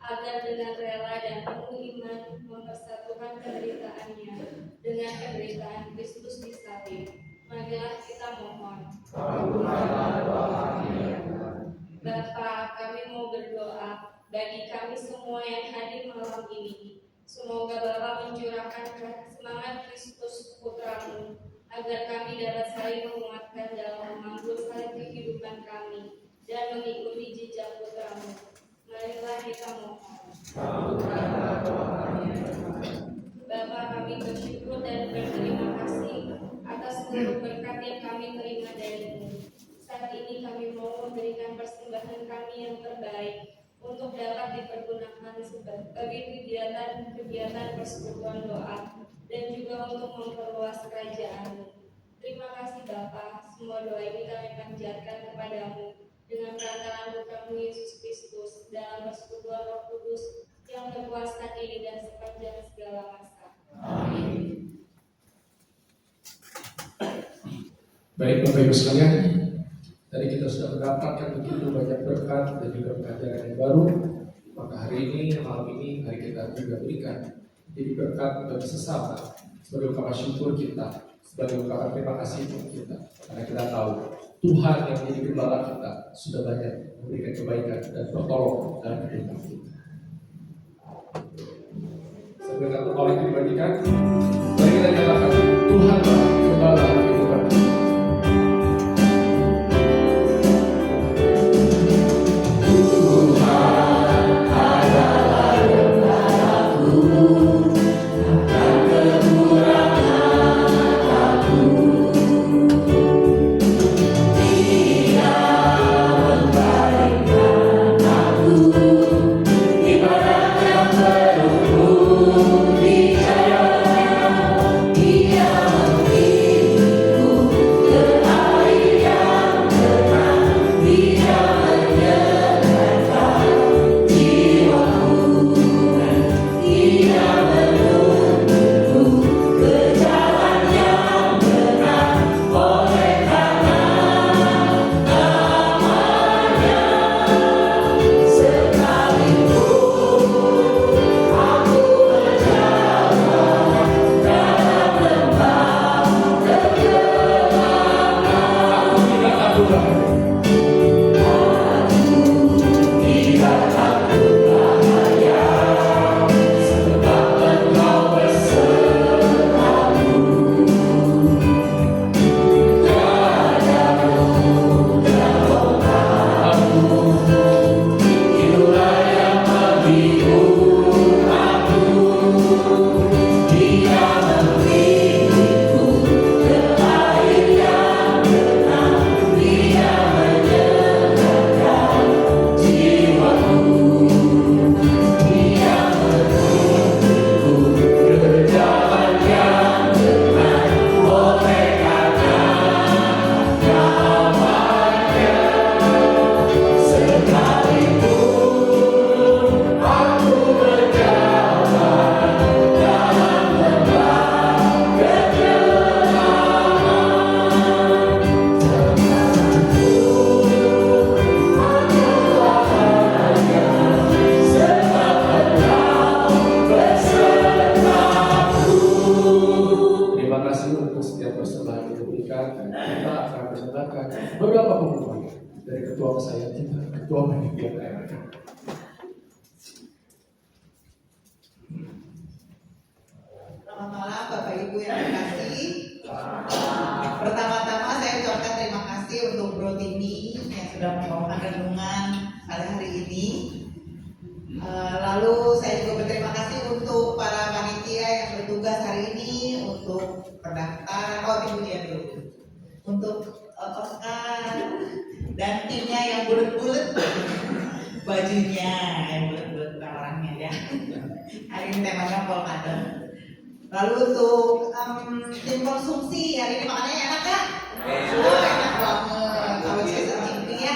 agar dengan rela dan penuh iman mempersatukan penderitaannya dengan penderitaan Kristus di salib. Marilah kita mohon. Bapak, kami mau berdoa bagi kami semua yang hadir malam ini. Semoga Bapa mencurahkan semangat Kristus Putramu, agar kami dapat saling menguatkan dalam memanggul salib kehidupan kami dan mengikuti jejak Putramu. Marilah kita mohon. Bapa, kami bersyukur dan berterima kasih atas seluruh berkat yang kami terima dari-Mu. Saat ini kami mau memberikan persembahan kami yang terbaik untuk dapat dipergunakan sebagai kegiatan persekutuan doa dan juga untuk memperluas kerajaan-Mu. Terima kasih Bapa, semua doa ini kami panjatkan kepadamu dengan perantaraan Putramu Yesus Kristus dalam persekutuan Roh Kudus yang berkuasa kini dan sepanjang segala masa. Amin. Baik Bapak Ibu sekalian, tadi kita sudah mendapatkan begitu banyak berkat dan juga pengajaran yang baru. Maka hari ini, malam ini, hari kita juga berikan jadi berkat bagi sesama sebagai ungkapan syukur kita, sebagai ungkapan terima kasih untuk kita. Karena kita tahu Tuhan yang menjadi gembala kita sudah banyak memberikan kebaikan dan bertolong dalam kehidupan kita. Sebelum satu oleh itu dibagikan, mari kita nyatakan Tuhan gembala kehidupan kita. Beberapa pengumuman dari ketua saya, ketua panitia daerah. renungan pada hari ini. Lalu saya juga berterima kasih untuk para panitia yang bertugas hari ini untuk pendaftaran, kemudian dulu untuk Oscar dan timnya yang bulat-bulat, bajunya yang bulat-bulat orangnya ya. Hari ini temanya polkadot. Lalu untuk tim konsumsi hari ini makanannya enak kan? Enak banget. Kalau saya searching ya.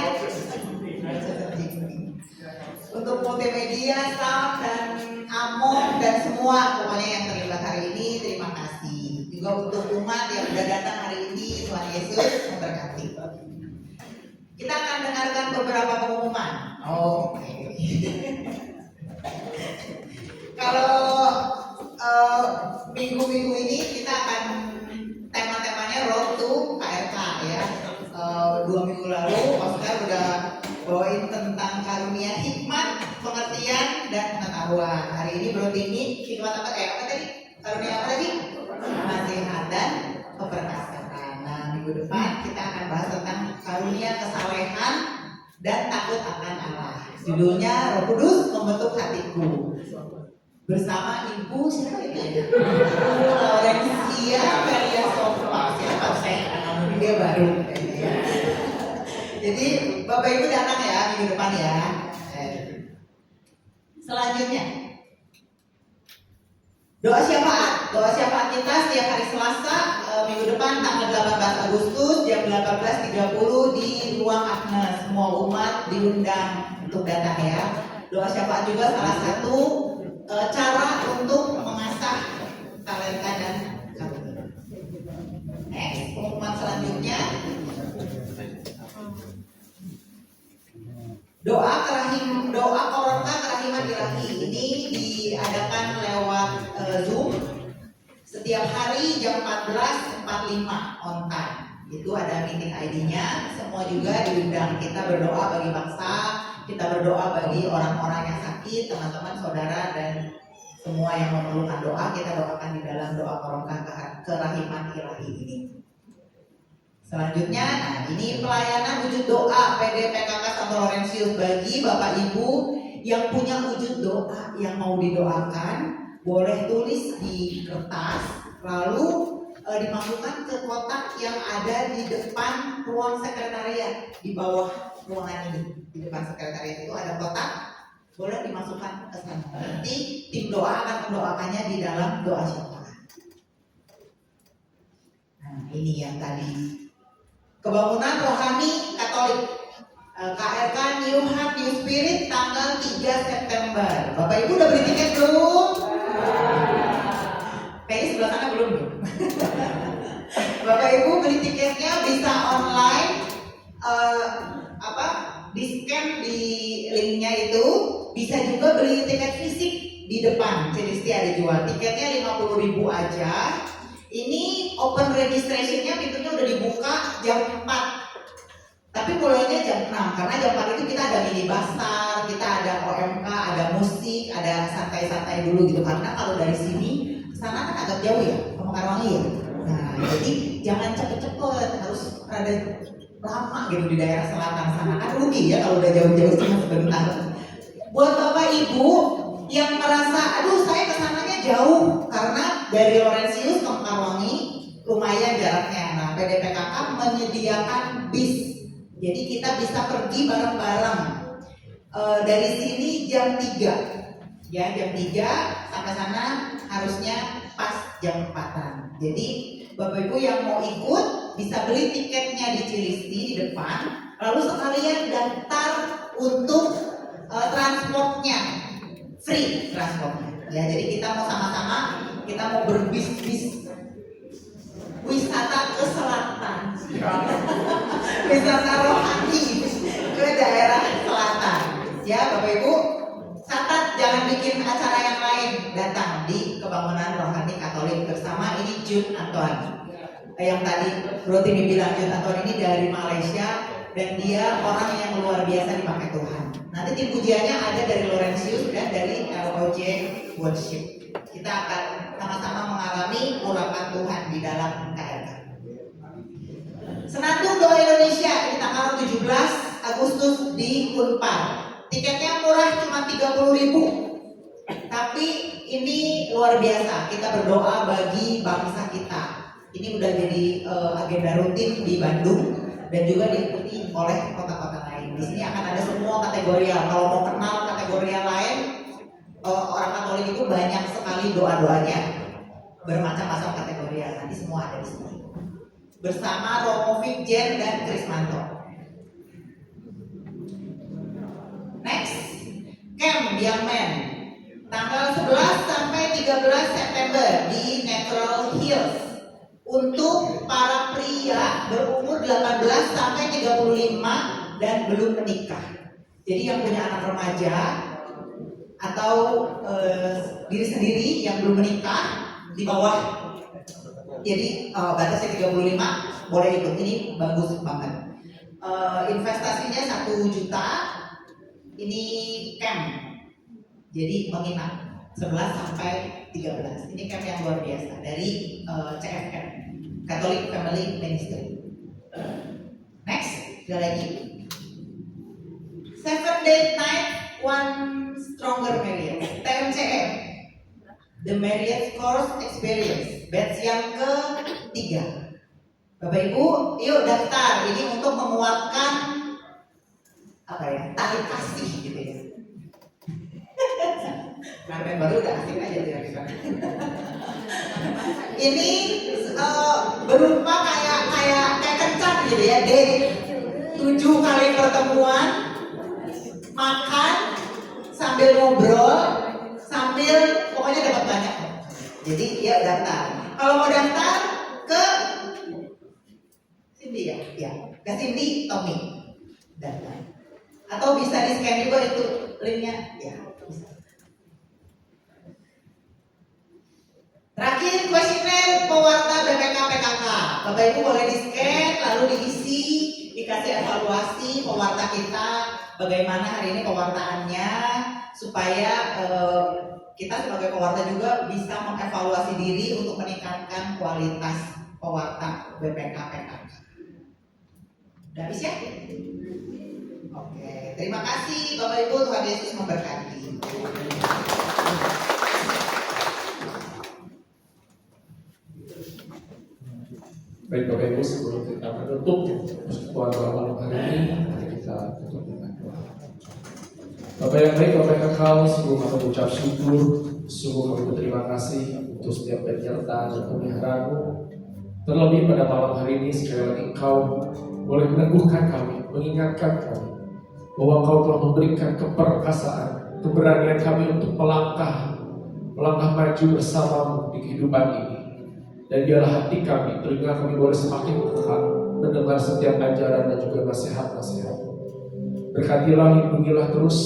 Untuk multimedia, staff dan Amon dan semua pokoknya yang terlibat hari ini terima kasih. Juga untuk umat yang sudah datang hari ini, Tuhan Yesus memberkati. Kita akan dengarkan beberapa pengumuman. Oke. Kalau minggu-minggu ini kita akan tema-temanya Road to KRK ya. 2 minggu lalu Oscar udah bawain tentang karunia hikmat, pengertian dan pengetahuan. Hari ini Bro Tini hikmat apa tadi? Karunia apa tadi? Nasihat dan keperkasaan. Nah, minggu depan kita akan bahas tentang karunia kesalehan dan takut akan Allah. Judulnya Roh Kudus membentuk hatiku. Bersama Ibu siapa ini? Laurencia Maria Sofa. Siapa saya? Dia baru. Jadi Bapak Ibu datang ya minggu depan ya. Selanjutnya doa syafaat kita setiap hari Selasa minggu depan tanggal 18 Agustus jam 18.30 di ruang Agnes. Semua umat diundang untuk datang ya. Doa syafaat juga salah satu cara untuk mengasah talenta dan karunia. Pengumuman selanjutnya doa koronka kerahiman ilahi ini diadakan lewat Zoom setiap hari jam 14.45 on time. Itu ada meeting ID-nya. Semua juga diundang. Kita berdoa bagi bangsa, kita berdoa bagi orang-orang yang sakit, teman-teman, saudara dan semua yang memerlukan doa. Kita doakan di dalam doa koronka kerahiman ilahi ini. Selanjutnya, nah ini pelayanan wujud doa PD PKK Santo Laurentius. Bagi Bapak Ibu yang punya wujud doa yang mau didoakan, boleh tulis di kertas, lalu dimasukkan ke kotak yang ada di depan ruang sekretariat di bawah ruangan ini. Di depan sekretariat itu ada kotak, boleh dimasukkan ke sana. Nanti tim doa akan mendoakannya di dalam doa syafaat. Nah ini yang tadi. Kebangunan Rohani Katolik KRK New Heart New Spirit tanggal 3 September. Bapak Ibu udah beli tiket belum? Kayaknya sebelah sana belum. Bapak Ibu beli tiketnya bisa online, di-scan di linknya itu. Bisa juga beli tiket fisik di depan. Cilisti ada jual. Tiketnya 50.000 aja. Ini open registration-nya pintunya udah dibuka jam 4. Tapi mulainya jam 6 karena jam 4 itu kita ada mini basar, kita ada OMK, ada musik, ada santai-santai dulu gitu. Karena kalau dari sini ke sana kan agak jauh ya, ke Mekarwangi ya. Nah, jadi jangan cepet-cepet, harus ada lama gitu di daerah selatan sana. Kan rugi ya kalau udah jauh-jauh cuma sebentar. Buat Bapak Ibu yang merasa, aduh saya kesananya jauh karena dari Laurentius ke Mekarwangi lumayan jaraknya. Nah, PDPKK menyediakan bis, jadi kita bisa pergi bareng-bareng dari sini jam 3 ya, jam 3 sampai sana harusnya pas jam 4-an. Jadi Bapak Ibu yang mau ikut bisa beli tiketnya di Cilisti di depan, lalu sekalian daftar untuk transportnya, free transportnya. Ya, jadi kita mau sama-sama, kita mau berbis-bis wisata ke selatan, wisata rohani ke daerah selatan. Ya, Bapak Ibu, catat jangan bikin acara yang lain, datang di Kebangunan Rohani Katolik bersama ini Jun Anton. Yang tadi Bro Tini bilang Jun Anton ini dari Malaysia dan dia orang yang luar biasa dipakai Tuhan. Nanti tim pujiannya ada dari Laurentius dan dari LOJ Worship. Kita akan sama-sama mengalami urapan Tuhan di dalam KRK. Senandung Doa Indonesia di tanggal 17 Agustus di Unpar. Tiketnya murah, cuma 30.000. Tapi ini luar biasa. Kita berdoa bagi bangsa kita. Ini udah jadi agenda rutin di Bandung dan juga diikuti oleh kota-kota lain. Di sini akan ada semua kategori. Kalau mau kenal kategori yang lain, orang Katolik itu banyak sekali doa-doanya, bermacam-macam kategori. Nanti semua ada di sini. Bersama Romo Vigjen dan Krismanto. Next, Camp Young Men. Tanggal 11 sampai 13 September di Natural Hills untuk para pria berumur 18 sampai 35 dan belum menikah. Jadi yang punya anak remaja atau diri sendiri yang belum menikah di bawah, jadi batasnya 35 boleh ikut. Ini bagus banget. Investasinya 1 juta. Ini camp. Jadi menginap 11 sampai 13. Ini camp yang luar biasa dari CFM, Catholic Family Ministry. Next, ada lagi. 7 Day Night, One Stronger Marriage, TMCM, The Marriage Course Experience, batch yang ke-3. Bapak Ibu, yuk daftar. Ini untuk menguatkan tali kasih gitu ya. Karena baru udah asing aja dia. Ini berupa kayak kencan gitu ya. Date 7 kali pertemuan, makan sambil ngobrol, sambil pokoknya dapat banyak. Jadi ya daftar. Kalau mau daftar ke Cindy ya, ke Cindy Tommy daftar. Atau bisa di scan juga itu linknya ya. Terakhir, kuesioner pewarta BPK PKK. Bapak Ibu boleh di-scan, lalu diisi, dikasih evaluasi pewarta kita, bagaimana hari ini pewartaannya, supaya kita sebagai pewarta juga bisa mengevaluasi diri untuk meningkatkan kualitas pewarta BPK PKK. Udah habis ya? Oke, terima kasih Bapak Ibu, Tuhan Yesus memberkati. Baik Bapak Ibu, sebelum kita menutup persekutuan malam hari ini, mari kita tutup dengan doa. Bapak yang baik, Bapak yang kekal, sungguh kami ucap syukur, sungguh kami berterima kasih untuk setiap penyerta dan pemeliharaan-Mu. Terlebih pada malam hari ini, sekali lagi Engkau boleh meneguhkan kami, mengingatkan kami bahwa Engkau telah memberikan keperkasaan, keberanian kami untuk melangkah maju bersama-Mu di kehidupan ini. Dan biarlah hati kami, telinga kami boleh semakin peka mendengar setiap ajaran dan juga nasihat-nasihat. Berkatilah, lindungilah terus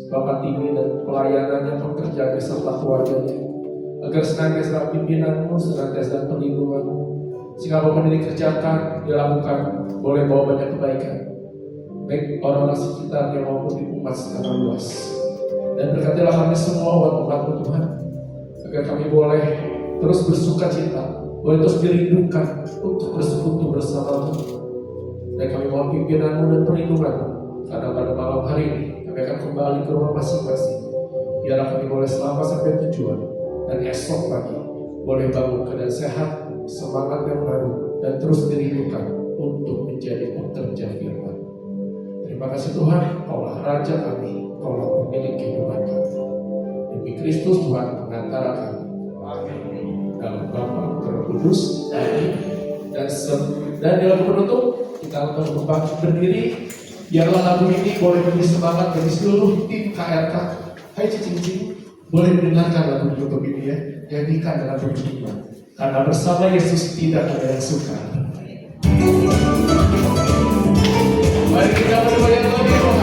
Bapak Timi dan pelayanannya, pekerjaannya serta keluarganya, agar senantiasa pimpinan-Mu, senantiasa perlindungan-Mu, sehingga apapun yang dikerjakan, dilakukan, boleh bawa banyak kebaikan, baik orang-orang sekitarnya maupun di umat secara luas. Dan berkatilah kami semua umat-umat-Mu Tuhan, agar kami boleh terus bersuka cita, boleh terus dirindukan untuk bersekutu bersama-Mu. Dan kami mohon pimpinan-Mu dan perlindungan-Mu, karena pada malam hari ini kami akan kembali ke rumah masing-masing. Biarlah kami boleh selamat sampai tujuan, dan esok pagi boleh bangun keadaan sehat, semangat yang baru, dan terus dirindukan untuk menjadi pekerja firman. Terima kasih Tuhan, Kaulah Raja kami, Kaulah pemilik kehidupan kami. Demi Kristus Tuhan pengantara kami. Dalam Bapa, Roh Kudus, dan dalam penutup kita akan berdiri. Biarlah lagu ini boleh menjadi semangat bagi seluruh tim KRK. Hai cicing-cicing, boleh mendengarkan lagu penutup ini ya, nyanyikan dengan beriman. Karena bersama Yesus tidak ada yang sukar. Mari kita berdoa yang lebih.